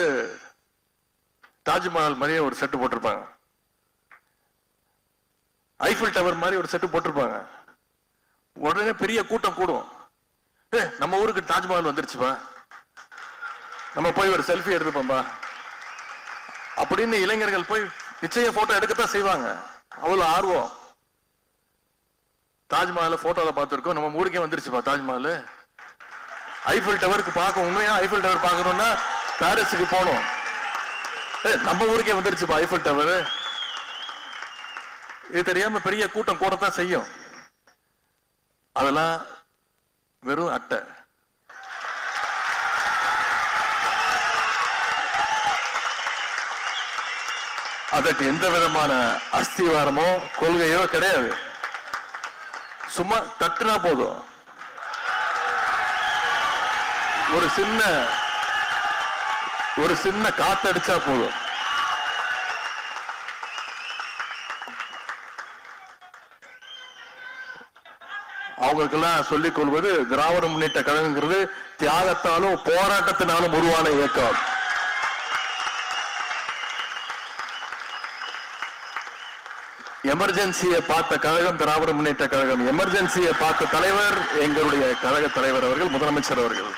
தாஜ்மஹால் மாதிரியே ஒரு செட்டு போட்டிருப்பாங்க, ஐஃபில் டவர் மாதிரி ஒரு செட்டு போட்டிருப்பாங்க. உடனே பெரிய கூட்டம் கூடும், நம்ம ஊருக்கு தாஜ்மஹால் வந்துருச்சுப்பா, நம்ம போய் ஒரு செல்ஃபி எடுத்துப்போம்பா அப்படின்னு இளைஞர்கள் போய் நிச்சயம் போட்டோ எடுக்கத்தான் செய்வாங்க. அவ்வளவு ஆர்வம். தாஜ்மஹால் போட்டோல பார்த்திருக்கோம், நம்ம ஊருக்கே வந்துருச்சுப்பா தாஜ்மஹால். ஐஃபில் டவருக்கு பார்க்க, உண்மையா ஐஃபில் டவர் பார்க்கணும்னா பாரிஸுக்கு போனோம், நம்ம ஊருக்கே வந்துருச்சுப்பா ஐஃபில் டவர். இது தெரியாம பெரிய கூட்டம் கூடத்தான் செய்யும். அதெல்லாம் வெறும் அட்டை. அதற்கு எந்த விதமான அஸ்திவாரமோ கொள்கையோ கிடையாது. சும்மா தட்டுனா போதும், ஒரு சின்ன காத்தடிச்சா போதும். அவங்களுக்கெல்லாம் சொல்லிக் கொள்வது, திராவிட முன்னேற்ற கழகங்கிறது தியாகத்தாலும் போராட்டத்தினாலும் உருவான இயக்கம். எமர்ஜென்சியை பார்த்த கழகம் திராவிட முன்னேற்ற கழகம், எமர்ஜென்சியை பார்த்த தலைவர் எங்களுடைய கழக தலைவர் அவர்கள், முதலமைச்சர் அவர்கள்.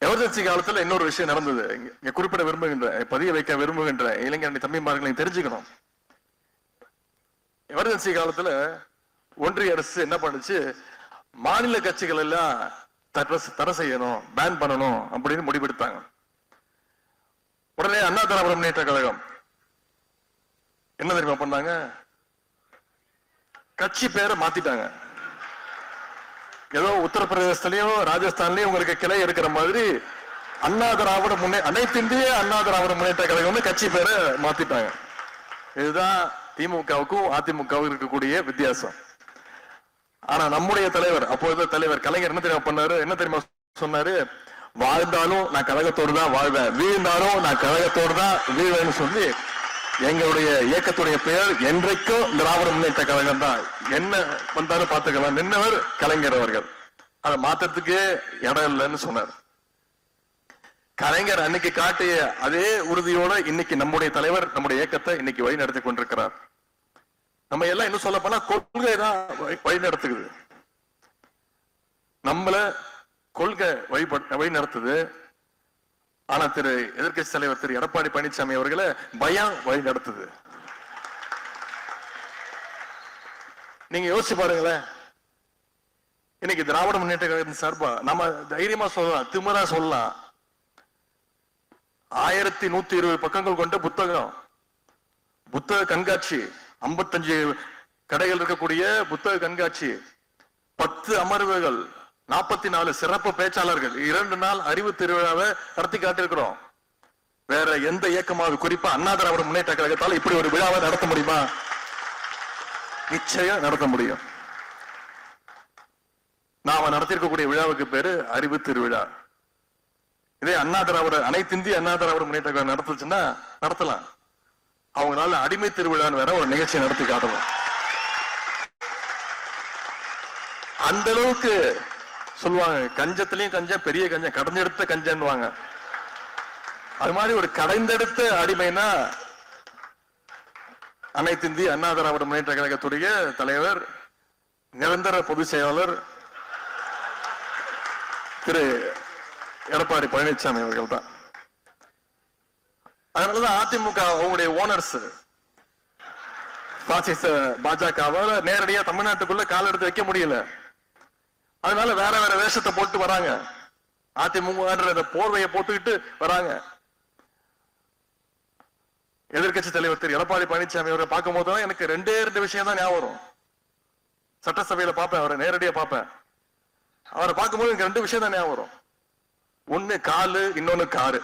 எமர்ஜென்சி காலத்துல இன்னொரு விஷயம் நடந்தது, இங்க குறிப்பிட விரும்புகின்ற, பதிய வைக்க விரும்புகின்ற இளைஞரணி தம்பிமார்களையும் தெரிஞ்சுக்கணும். எமர்ஜென்சி காலத்துல ஒன்றிய அரசு என்ன பண்ணுச்சு, மாநில கட்சிகள் எல்லாம் தடை செய்யணும், பேன் பண்ணணும் அப்படின்னு முடிவெடுத்தாங்க. உடனே அண்ணா திராவிட முன்னேற்ற கழகம் என்ன தெரியுமா பண்ணாங்க, கட்சி பேரை மாத்திட்டாங்க. ஏதோ உத்தரப்பிரதேசத்திலயும் ராஜஸ்தான்லயும் உங்களுக்கு கிளை இருக்கிற மாதிரி அண்ணா திராவிட அனைத்திந்திய அண்ணா திராவிட முன்னேற்ற கழகம் கட்சி பேரை மாத்திட்டாங்க. இதுதான் திமுகவுக்கும் அதிமுகவுக்கும் இருக்கக்கூடிய வித்தியாசம். ஆனா நம்முடைய தலைவர், அப்போது தலைவர் கலைஞர் என்ன தெரியுமா பண்ணாரு, என்ன தெரியுமா சொன்னாரு, வாழ்ந்தாலும் நான் கழகத்தோடு தான் வாழ்வேன், வீழ்ந்தாலும் நான் கழகத்தோடு தான் வீழ்வேன்னு சொல்லி எங்களுடைய இயக்கத்துடைய பெயர் என்றைக்கும் திராவிட முன்னேற்ற கழகம் தான், என்ன வந்தாலும் பார்த்துக்கலாம் நின்னவர் கலைஞர் அவர்கள். அதை மாற்றத்துக்கு இடம் இல்லைன்னு சொன்னார். கலைஞர் அன்னைக்கு காட்டிய அதே உறுதியோட இன்னைக்கு நம்முடைய தலைவர் நம்முடைய இயக்கத்தை இன்னைக்கு வழி நடத்தி கொண்டிருக்கிறார். நம்ம எல்லாம் இன்னும் சொல்ல போனா கொள்கை தான் வழி நடத்துக்குது, நம்மள கொள்கை வழி நடத்துது. ஆனா எதிர்க்கட்சி தலைவர் திரு எடப்பாடி பழனிசாமி அவர்களை பயம் வழி நடத்துது. நீங்க யோசிச்சு பாருங்களேன், இன்னைக்கு திராவிட முன்னேற்ற கழகத்தின் சார்பா நம்ம தைரியமா சொல்லலாம், திமிரா சொல்லலாம், 1120 பக்கங்கள் கொண்ட புத்தக கண்காட்சி, 55 கடைகள் இருக்கக்கூடிய புத்தக கண்காட்சி, 10 அமர்வுகள், 44 சிறப்பு பேச்சாளர்கள், 2 நாள் அறிவு திருவிழாவை நடத்தி காட்டிருக்கிறோம். வேற எந்த இயக்கமாவது, குறிப்பா அண்ணா திராவிட முன்னேற்ற கழகத்தால் இப்படி ஒரு விழாவை நடத்த முடியுமா? நிச்சயம் நடத்த முடியும். நாம நடத்திருக்கக்கூடிய விழாவுக்கு பேரு அறிவு திருவிழா. இதே அண்ணா திராவிட அனைத்திந்திய அண்ணா திராவிட முன்னேற்ற கழகம் நடத்துச்சுன்னா நடத்தலாம். அவங்களால அடிமை திருவிழான்னு வேற ஒரு நிகழ்ச்சியை நடத்தி காட்டலாம். அந்த அளவுக்கு சொல்லுவாங்க, கஞ்சத்திலையும் கஞ்சம், பெரிய கஞ்சம், கடைஞ்செடுத்த கஞ்சன்னுவாங்க. அது மாதிரி ஒரு கடைந்தெடுத்த அடிமைனா அனைத்து இந்திய அண்ணா திராவிட முன்னேற்ற கழகத்துடைய தலைவர், நிரந்தர பொதுச் செயலாளர் திரு எடப்பாடி பழனிசாமி அவர்கள் தான். அதனாலதான் அதிமுக அவங்களுடைய ஓனர்ஸ் பாசிச பாஜகவால நேரடியா தமிழ்நாட்டுக்குள்ள கால் எடுத்து வைக்க முடியல. அதனால வேற வேற வேஷத்தை போட்டு வராங்க, அதிமுக போர்வையை போட்டுக்கிட்டு வராங்க. எதிர்கட்சி தலைவர் திரு எடப்பாடி பழனிசாமி அவரை பார்க்கும் போதுதான் எனக்கு 2 விஷயம் தான் ஞாபகம் வரும். சட்டசபையில பார்ப்பேன், அவரை நேரடியா பார்ப்பேன். அவரை பார்க்கும்போது எனக்கு 2 விஷயம் தான் ஞாபகம் வரும். ஒண்ணு காலு, இன்னொன்னு காரு.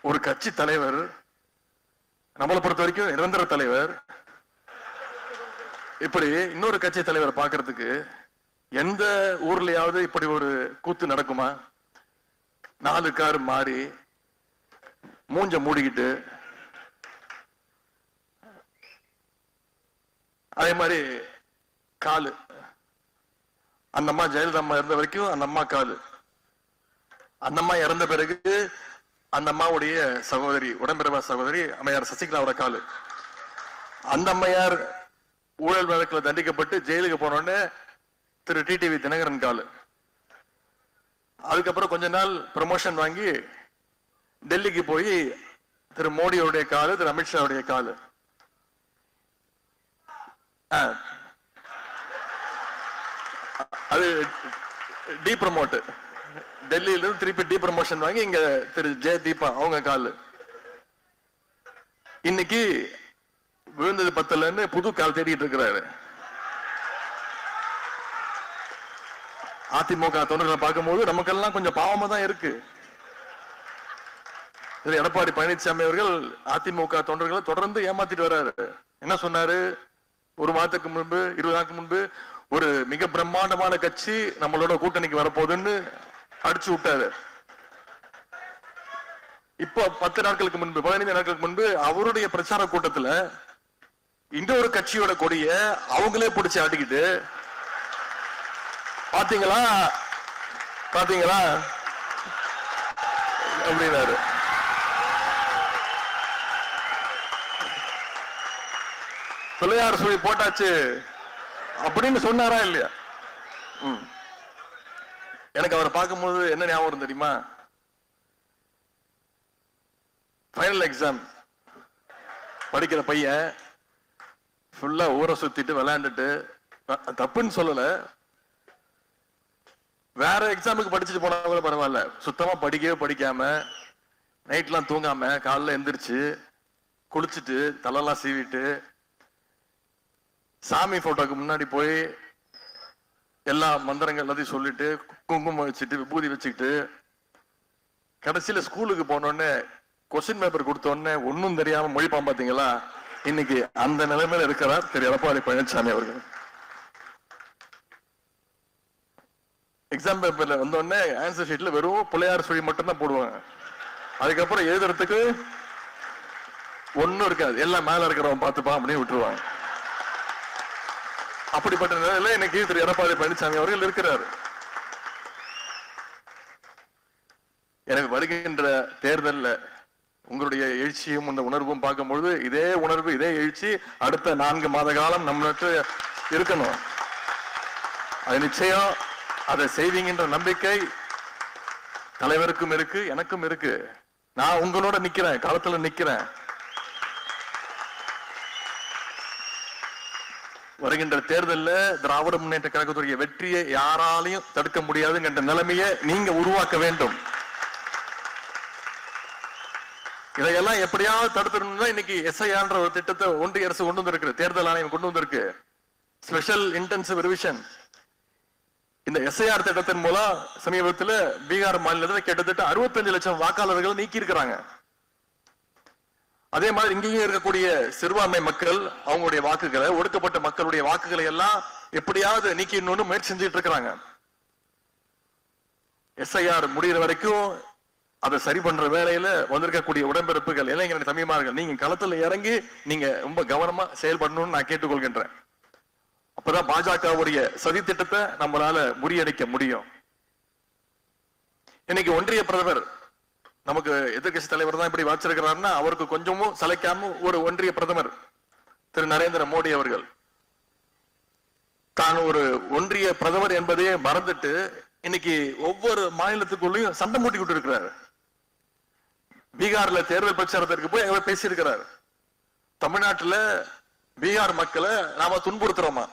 ஒரு கட்சி தலைவர், நம்மளை பொறுத்த வரைக்கும் நிரந்தர தலைவர், இப்படி இன்னொரு கட்சி தலைவர் பார்க்கறதுக்கு எந்த ஊர்லயாவது இப்படி ஒரு கூத்து நடக்குமா? 4 கார் மாறி மூஞ்ச மூடிக்கிட்டு, அதே மாதிரி காலு, அந்த அம்மா ஜெயலலிதா அம்மா இருந்த வரைக்கும் அந்த அம்மா காலு, அந்த அம்மா இறந்த பிறகு அந்த அம்மாவுடைய சகோதரி, உடம்பிறவா சகோதரி அம்மையார் சசிகலாவோட காலு, அந்த அம்மையார் ஊழல் வழக்கில் தண்டிக்கப்பட்டு ஜெயிலுக்கு போனோடனே திரு டிடிவி தினகரன் காலு, அதுக்கப்புறம் கொஞ்ச நாள் ப்ரமோஷன் வாங்கி டெல்லிக்கு போய் திரு மோடியோடைய காலு, திரு அமித்ஷாவுடைய காலு. அது டி ப்ரமோட், டெல்லியில இருந்து திருப்பி டி ப்ரமோஷன் வாங்கி இங்க திரு ஜெய தீபா அவங்க காலு. இன்னைக்கு விழுந்தது 10லன்னு புது கால் தேடிட்டு இருக்கிறாரு. அதிமுக தொண்டர்களை பார்க்கும்போது நமக்கெல்லாம் கொஞ்சம் பாவமா தான் இருக்கு. எடப்பாடி பழனிசாமி அவர்கள் அதிமுக தொண்டர்களை தொடர்ந்து ஏமாத்திட்டு வர்றாரு. என்ன சொன்னாரு? 1 மாதத்துக்கு முன்பு, 20 நாளுக்கு முன்பு ஒரு மிக பிரம்மாண்டமான கட்சி நம்மளோட கூட்டணிக்கு வரப்போகுதுன்னு அடிச்சு விட்டாரு. இப்போ 10 நாட்களுக்கு முன்பு, 15 நாட்களுக்கு முன்பு அவருடைய பிரச்சார கூட்டத்துல இன்னொரு கட்சியோட கொடிய அவங்களே பிடிச்சு ஆட்டிக்கிட்டு பாத்தீங்களா பாத்தீங்களா அப்படின்னாரு. பிள்ளையார் சொல்லி போட்டாச்சு அப்படின்னு சொன்னாரா இல்லையா? எனக்கு அவரை பார்க்கும்போது என்ன ஞாபகம் தெரியுமா? ஃபைனல் எக்ஸாம் படிக்கிற பையன் ஃபுல்லா ஊரை சுத்திட்டு விளையாண்டுட்டு, தப்புன்னு சொல்லல, வேற எக்ஸாமுக்கு படிச்சுட்டு போனா கூட பரவாயில்ல, சுத்தமா படிக்கவே படிக்காம நைட்லாம் தூங்காம காலைல எந்திரிச்சு குளிச்சுட்டு தலைலாம் சீவிட்டு சாமி போட்டோக்கு முன்னாடி போய் எல்லா மந்திரங்கள் எல்லாத்தையும் சொல்லிட்டு குங்குமம் வச்சுட்டு விபூதி வச்சுக்கிட்டு கடைசியில ஸ்கூலுக்கு போனோடனே கொஸ்டின் பேப்பர் கொடுத்தோடனே ஒன்னும் தெரியாம மொழிப்பான். பாத்தீங்களா? இன்னைக்கு அந்த நிலைமையில இருக்கிறார் திரு எடப்பாடி பழனிசாமி அவர்கள். எக்ஸாம் பேப்பர்ல வந்தோடனே ஆன்சர் ஷீட்ல வெறும் பிள்ளையார் சொல்லி மட்டும் தான் போடுவாங்க. அதுக்கப்புறம் எழுதுறதுக்கு ஒன்னும் இருக்காது, எல்லாம் மேல இருக்கிறவன் பார்த்துப்பான் அப்படின்னு விட்டுருவாங்க. அப்படிப்பட்ட நிலையில இன்னைக்கு திரு எடப்பாடி பழனிசாமி அவர்கள் இருக்கிறார். எனவே வருகின்ற தேர்தலில் உங்களுடைய எழுச்சியும் இந்த உணர்வும் பார்க்கும்பொழுது இதே உணர்வு இதே எழுச்சி அடுத்த 4 மாத காலம் நம்மளுக்கு இருக்கணும். அது நிச்சயம் அதை செய்வீங்கன்ற நம்பிக்கை தலைவருக்கும் இருக்கு, எனக்கும் இருக்கு. நான் உங்களோட நிக்கிறேன், களத்துல நிக்கிறேன். வருகின்ற தேர்தலில் திராவிட முன்னேற்ற கழகத்துடைய வெற்றியை யாராலையும் தடுக்க முடியாதுங்கிற நிலைமையை நீங்க உருவாக்க வேண்டும். இதையெல்லாம் எப்படியாவது தடுத்துடணும்னா இன்னைக்கு எஸ்ஐஆர்ன்ற ஒரு திட்டத்தை ஒன்றிய அரசு கொண்டு வந்திருக்கு, தேர்தல் ஆணையம் கொண்டு வந்திருக்கு, ஸ்பெஷல் இன்டென்சிவ் ரிவிஷன். இந்த எஸ்ஐஆர் திட்டத்தின் மூலம் சமீபத்தில் பீகார் மாநிலத்தில் கிட்டத்தட்ட 65 லட்சம் வாக்காளர்கள் நீக்கி இருக்கிறாங்க. அதே மாதிரி இங்கேயும் இருக்கக்கூடிய சிறுபான்மை மக்கள் அவங்களுடைய வாக்குகளை, ஒடுக்கப்பட்ட மக்களுடைய வாக்குகளை எல்லாம் எப்படியாவது நீக்கணும்னு முயற்சி செஞ்சுட்டு இருக்கிறாங்க. எஸ்ஐஆர் முடிகிற வரைக்கும் அதை சரி பண்ற வேலையில வந்திருக்கக்கூடிய உடன்பிறப்புகள், இளைஞர்கள், தம்பிமார்கள், நீங்க களத்துல இறங்கி நீங்க ரொம்ப கவனமா செயல்படணும்னு நான் கேட்டுக்கொள்கின்றேன். அப்பதான் பாஜகவுடைய சதி திட்டத்தை நம்மளால முறியடிக்க முடியும். இன்னைக்கு ஒன்றிய பிரதமர் நமக்கு எதிர்கட்சி தலைவர் தான் இப்படி வச்சிருக்கிறாருன்னா அவருக்கு கொஞ்சமும் சளைக்காம ஒரு ஒன்றிய பிரதமர் திரு நரேந்திர மோடி அவர்கள் தான் ஒரு ஒன்றிய பிரதமர் என்பதையே மறந்துட்டு இன்னைக்கு ஒவ்வொரு மாநிலத்துக்குள்ளேயும் சண்டை மூட்டி விட்டு இருக்கிறாரு. பீகார்ல தேர்தல் பிரச்சாரத்திற்கு போய் அங்க பேசியிருக்கிறார். தமிழ்நாட்டுல பீகார் மக்களை நாம துன்புறுத்துறோமா?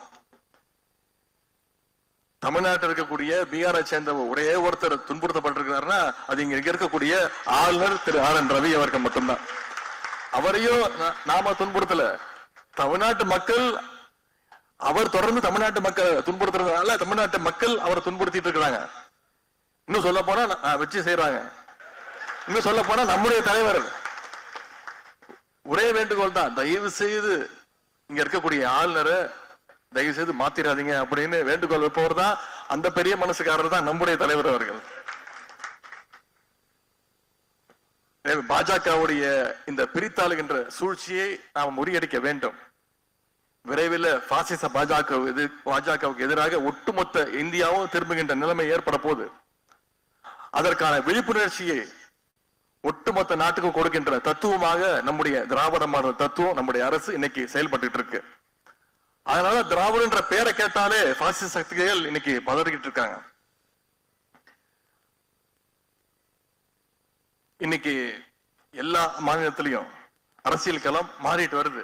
தமிழ்நாட்டில் இருக்கக்கூடிய பீகாரை சேர்ந்த ஒரே ஒருத்தர் துன்புறுத்தப்பட்டிருக்கிறாருன்னா அது இங்க இருக்கக்கூடிய ஆளுநர் திரு RN ரவி அவர்கள் மட்டும்தான். அவரையும் நாம துன்புறுத்தல. தமிழ்நாட்டு மக்கள் அவர் தொடர்ந்து தமிழ்நாட்டு மக்கள் துன்புறுத்துறதுனால தமிழ்நாட்டு மக்கள் அவரை துன்புறுத்திட்டு இருக்கிறாங்க. இன்னும் சொல்ல போனா வச்சு செய்யறாங்க. இன்னும் சொல்ல போனா நம்முடைய தலைவர் ஒரே வேண்டுகோள் தான், தயவு செய்து இங்க இருக்கக்கூடிய ஆளுநரை தயவு செய்து மாத்திராதீங்க அப்படின்னு வேண்டுகோள் வைப்பவர் தான், அந்த பெரிய மனசுக்காரர் தான் நம்முடைய தலைவர் அவர்கள். பாஜகவுடைய இந்த பிரித்தாளுகின்ற சூழ்ச்சியை நாம் முறியடிக்க வேண்டும். விரைவில் பாசிச பாஜகவுக்கு எதிராக ஒட்டுமொத்த இந்தியாவும் திரும்புகின்ற நிலைமை ஏற்பட போது அதற்கான விழிப்புணர்ச்சியை ஒட்டுமொத்த நாட்டுக்கு கொடுக்கின்ற தத்துவமாக நம்முடைய திராவிட மாடல் தத்துவம் நம்முடைய அரசு இன்னைக்கு செயல்பட்டு இருக்கு. அதனால திராவிடன்ற பேரை கேட்டாலே பாசிச சக்திகள் இன்னைக்கு பதறிக்கிட்டு இருக்காங்க. இன்னைக்கு எல்லா மாநிலத்திலையும் அரசியல் களம் மாறிட்டு வருது.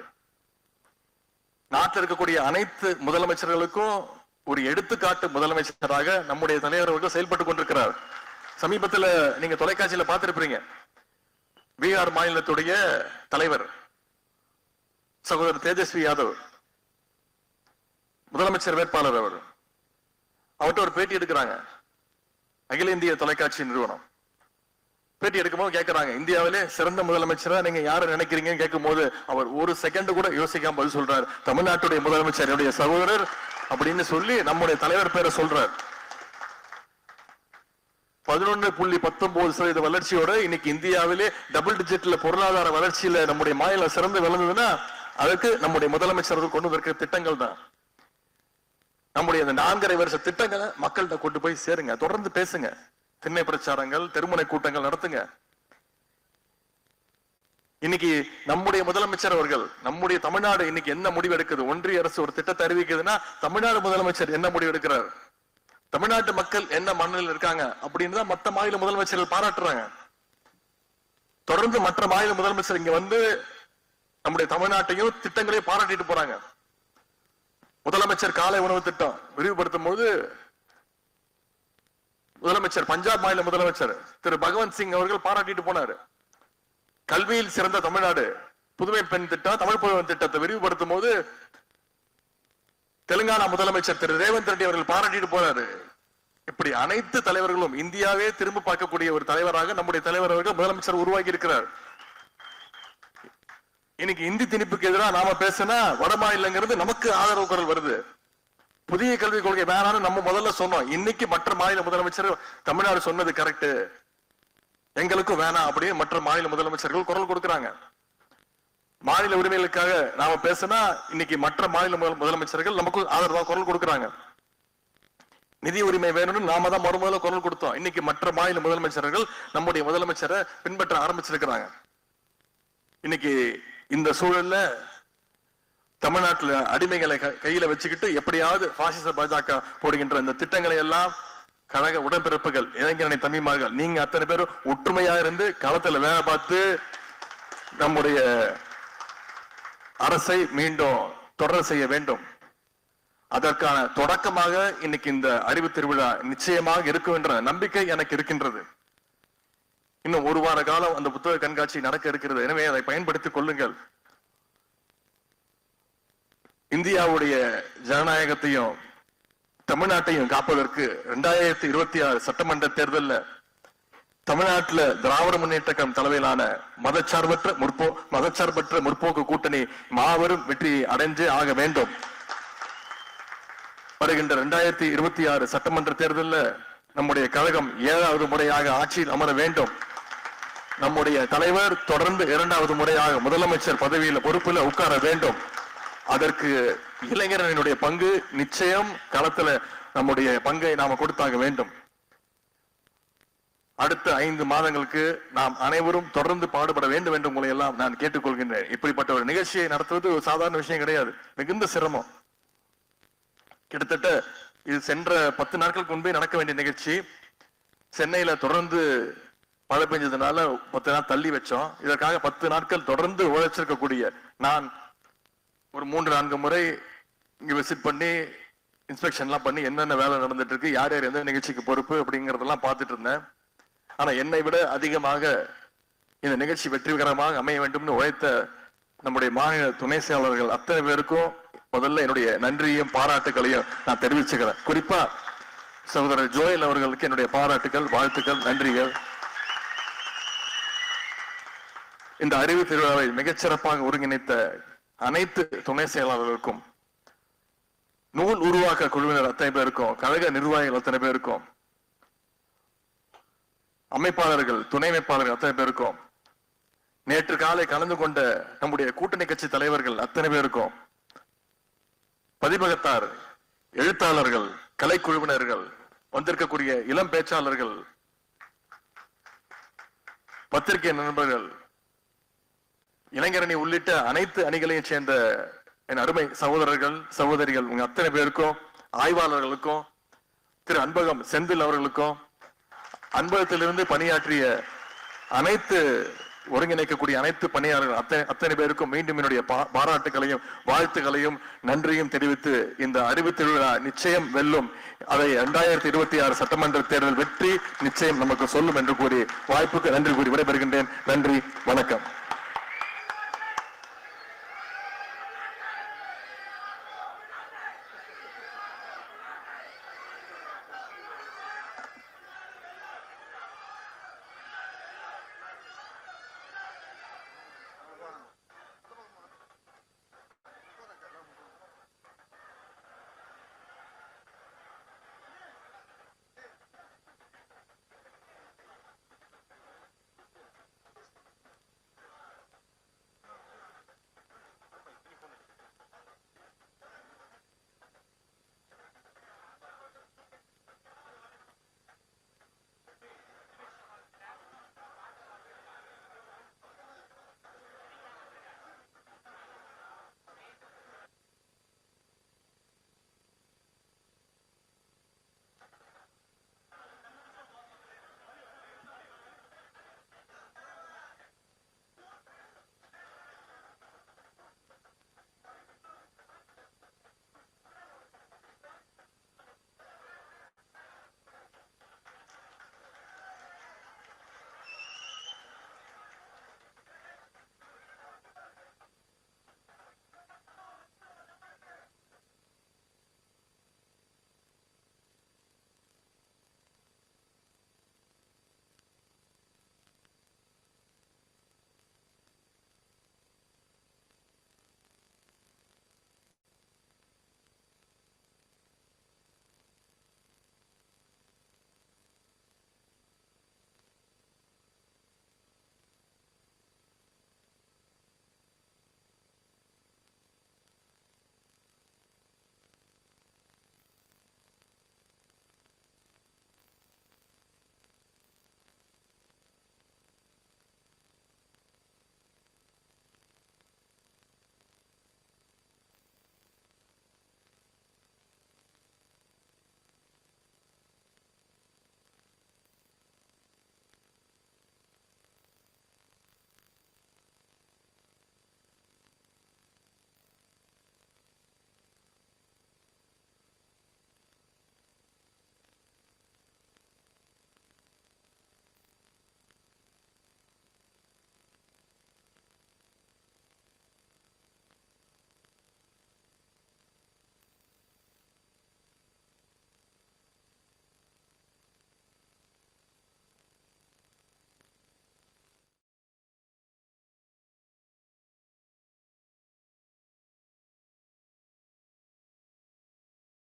நாட்டில் இருக்கக்கூடிய அனைத்து முதலமைச்சர்களுக்கும் ஒரு எடுத்துக்காட்டு முதலமைச்சராக நம்முடைய தலைவர் அவர்கள் செயல்பட்டு கொண்டிருக்கிறார். சமீபத்தில் நீங்க தொலைக்காட்சியில பார்த்திருப்பீங்க, பீகார் மாநிலத்துடைய தலைவர் சகோதரர் தேஜஸ்வி யாதவ் முதலமைச்சர் வேட்பாளர், அவர்கிட்ட ஒரு பேட்டி எடுக்கிறாங்க. அகில இந்திய தொலைக்காட்சி நிறுவனம் பேட்டி எடுக்கும்போது கேட்கிறாங்க, இந்தியாவிலே சிறந்த முதலமைச்சரா நீங்க யாரை நினைக்கிறீங்கன்னு கேட்கும் போது அவர் ஒரு செகண்ட் கூட யோசிக்காம பதில் சொல்றார், தமிழ்நாட்டுடைய முதலமைச்சர் என்னுடைய சகோதரர் அப்படின்னு சொல்லி நம்முடைய தலைவர் பேரை சொல்றார். 11.19% வளர்ச்சியோட இன்னைக்கு இந்தியாவிலே டபுள் டிஜிட்ல பொருளாதார வளர்ச்சியில நம்முடைய மாநிலம் சிறந்து விளங்குதுன்னா அதுக்கு நம்முடைய முதலமைச்சர்கள் கொண்டு வந்திருக்கிற திட்டங்கள் தான். நம்முடைய இந்த 4.5 வருஷ திட்டங்களை மக்கள்கிட்ட கொண்டு போய் சேருங்க, தொடர்ந்து பேசுங்க, திண்ணை பிரச்சாரங்கள், தெருமுனை கூட்டங்கள் நடத்துங்க. இன்னைக்கு நம்முடைய முதலமைச்சர் அவர்கள், நம்முடைய தமிழ்நாடு இன்னைக்கு என்ன முடிவு எடுக்குது? ஒன்றிய அரசு ஒரு திட்டத்தை அறிவிக்குதுன்னா தமிழ்நாடு முதலமைச்சர் என்ன முடிவு எடுக்கிறார்? தமிழ்நாட்டு மக்கள் என்ன மனநிலையில் இருக்காங்க அப்படின்னு தான் மற்ற மாநில முதலமைச்சர்கள் பாராட்டுறாங்க. தொடர்ந்து மற்ற மாநில முதலமைச்சர் இங்க வந்து நம்முடைய தமிழ்நாட்டையும் திட்டங்களையும் பாராட்டிட்டு போறாங்க. முதலமைச்சர் காலை உணவு திட்டம் விரிவுபடுத்தும் போது முதலமைச்சர், பஞ்சாப் மாநில முதலமைச்சர் திரு பகவந்த் சிங் அவர்கள் பாராட்டிட்டு போனாரு. கல்வியில் சிறந்த தமிழ்நாடு, புதுமை பெண் திட்டம், தமிழ் புதுமை திட்டத்தை விரிவுபடுத்தும் போது தெலுங்கானா முதலமைச்சர் திரு ரேவந்த் ரெட்டி அவர்கள் பாராட்டிட்டு போறாரு. இப்படி அனைத்து தலைவர்களும் இந்தியாவே திரும்ப பார்க்கக்கூடிய ஒரு தலைவராக நம்முடைய தலைவர் அவர்கள் முதலமைச்சர் உருவாக்கி இருக்கிறார். இன்னைக்கு இந்தி திணிப்புக்கு எதிராக நாம பேசினா வட மாநிலங்கிறது நமக்கு ஆதரவு குரல் வருது. புதிய கல்விக் கொள்கை வேணாம்னு நம்ம முதல்ல சொன்னோம். இன்னைக்கு மற்ற மாநில முதலமைச்சர் தமிழ்நாடு சொன்னது கரெக்ட், எங்களுக்கும் வேணாம் அப்படின்னு மற்ற மாநில முதலமைச்சர்கள் குரல் கொடுக்கிறாங்க. மாநில உரிமைகளுக்காக நாம பேசினா இன்னைக்கு மற்ற மாநில முதலமைச்சர்கள் நமக்கு ஆதரவா குரல் கொடுக்கிறாங்க. நிதி உரிமை வேணும்னு நாம தான் மறுமுதல குரல் கொடுத்தோம். இன்னைக்கு மற்ற மாநில முதலமைச்சர்கள் நம்முடைய முதலமைச்சரை பின்பற்ற ஆரம்பிச்சிருக்கிறாங்க. இன்னைக்கு இந்த சூழல்ல தமிழ்நாட்டுல அடிமைகளை கையில வச்சுக்கிட்டு எப்படியாவது பாசிச பாஜக போடுகின்ற இந்த திட்டங்களை எல்லாம் கழக உடன்பிறப்புகள், இளைஞரணி தம்பிமார்கள், நீங்க அத்தனை பேரும் ஒற்றுமையா இருந்து களத்துல வேலை பார்த்து நம்முடைய அரசை மீண்டும் தொடர் செய்ய வேண்டும். அதற்கான தொடக்கமாக இன்னைக்கு இந்த அறிவு திருவிழா நிச்சயமாக இருக்கும் என்ற நம்பிக்கை எனக்கு இருக்கின்றது. இன்னும் ஒரு வார காலம் அந்த புத்தக கண்காட்சி நடக்க இருக்கிறது. எனவே அதை பயன்படுத்திக் கொள்ளுங்கள். இந்தியாவுடைய ஜனநாயகத்தையும் தமிழ்நாட்டையும் காப்பதற்கு 2026 சட்டமன்ற தேர்தலில் தமிழ்நாட்டில் திராவிட முன்னேற்ற கழகம் தலைமையிலான மதச்சார்பற்ற முற்போக்கு கூட்டணி மாபெரும் வெற்றி அடைஞ்சே ஆக வேண்டும். வருகின்ற 2026 சட்டமன்ற தேர்தலில் நம்முடைய கழகம் 7வது முறையாக ஆட்சியில் அமர வேண்டும். நம்முடைய தலைவர் தொடர்ந்து 2வது முறையாக முதலமைச்சர் பதவியில் பொறுப்பில் உட்கார வேண்டும். அதற்கு இளைஞரனுடைய பங்கு நிச்சயம், களத்துல நம்முடைய பங்கை நாம கொடுத்தாக வேண்டும். அடுத்த 5 மாதங்களுக்கு நாம் அனைவரும் தொடர்ந்து பாடுபட வேண்டும் என்று உங்களை எல்லாம் நான் கேட்டுக்கொள்கின்றேன். இப்படிப்பட்ட ஒரு நிகழ்ச்சியை நடத்துவது ஒரு சாதாரண விஷயம் கிடையாது, மிகுந்த சிரமம். கிட்டத்தட்ட இது சென்ற 10 நாட்களுக்கு முன்பே நடக்க வேண்டிய நிகழ்ச்சி. சென்னையில தொடர்ந்து மழை பெஞ்சதுனால 10 நாள் தள்ளி வச்சோம். இதற்காக 10 நாட்கள் தொடர்ந்து உழைச்சிருக்கக்கூடிய நான் ஒரு 3-4 முறை இங்க விசிட் பண்ணி இன்ஸ்பெக்ஷன்லாம் பண்ணி என்னென்ன வேலை நடந்துட்டு இருக்கு, யார் யார் எந்த நிகழ்ச்சிக்கு பொறுப்பு அப்படிங்கறதெல்லாம் பார்த்துட்டு இருந்தேன். ஆனா என்னை விட அதிகமாக இந்த நிகழ்ச்சி வெற்றிகரமாக அமைய வேண்டும்னு உழைத்த நம்முடைய மாநில துணை செயலாளர்கள் அத்தனை பேருக்கும் முதல்ல என்னுடைய நன்றியையும் பாராட்டுகளையும் நான் தெரிவிச்சுக்கிறேன். குறிப்பா சகோதரர் ஜோயல் அவர்களுக்கு என்னுடைய பாராட்டுகள், வாழ்த்துக்கள், நன்றிகள். இந்த அறிவு திருவிழாவை மிகச்சிறப்பாக ஒருங்கிணைத்த அனைத்து துணை செயலாளர்களுக்கும், நூல் உருவாக்க குழுவினர் அத்தனை பேருக்கும், கழக நிர்வாகிகள் அத்தனை பேருக்கும், அமைப்பாளர்கள், துணை அமைப்பாளர்கள் அத்தனை பேருக்கும், நேற்று காலை கலந்து கொண்ட நம்முடைய கூட்டணி கட்சி தலைவர்கள் அத்தனை பேருக்கும், பதிப்பகத்தார், எழுத்தாளர்கள், கலைக்குழுவினர்கள், வந்திருக்கக்கூடிய இளம் பேச்சாளர்கள், பத்திரிகை நண்பர்கள், இளைஞரணி உள்ளிட்ட அனைத்து அணிகளையும் சேர்ந்த என் அருமை சகோதரர்கள், சகோதரிகள் உங்க அத்தனை பேருக்கும், ஆய்வாளர்களுக்கும், திரு அன்பகம் செந்தில் அவர்களுக்கும், அன்பகத்திலிருந்து பணியாற்றிய அனைத்து ஒருங்கிணைக்கக்கூடிய அனைத்து பணியாளர்கள் அத்தனை பேருக்கும் மீண்டும் என்னுடைய பாராட்டுகளையும் வாழ்த்துக்களையும் நன்றியும் தெரிவித்து இந்த அறிவு திருவிழா நிச்சயம் வெல்லும். அதை 2026 சட்டமன்ற தேர்தல் வெற்றி நிச்சயம் நமக்கு சொல்லும் என்று கூறி வாய்ப்புக்கு நன்றி கூறி விடைபெறுகின்றேன். நன்றி, வணக்கம்.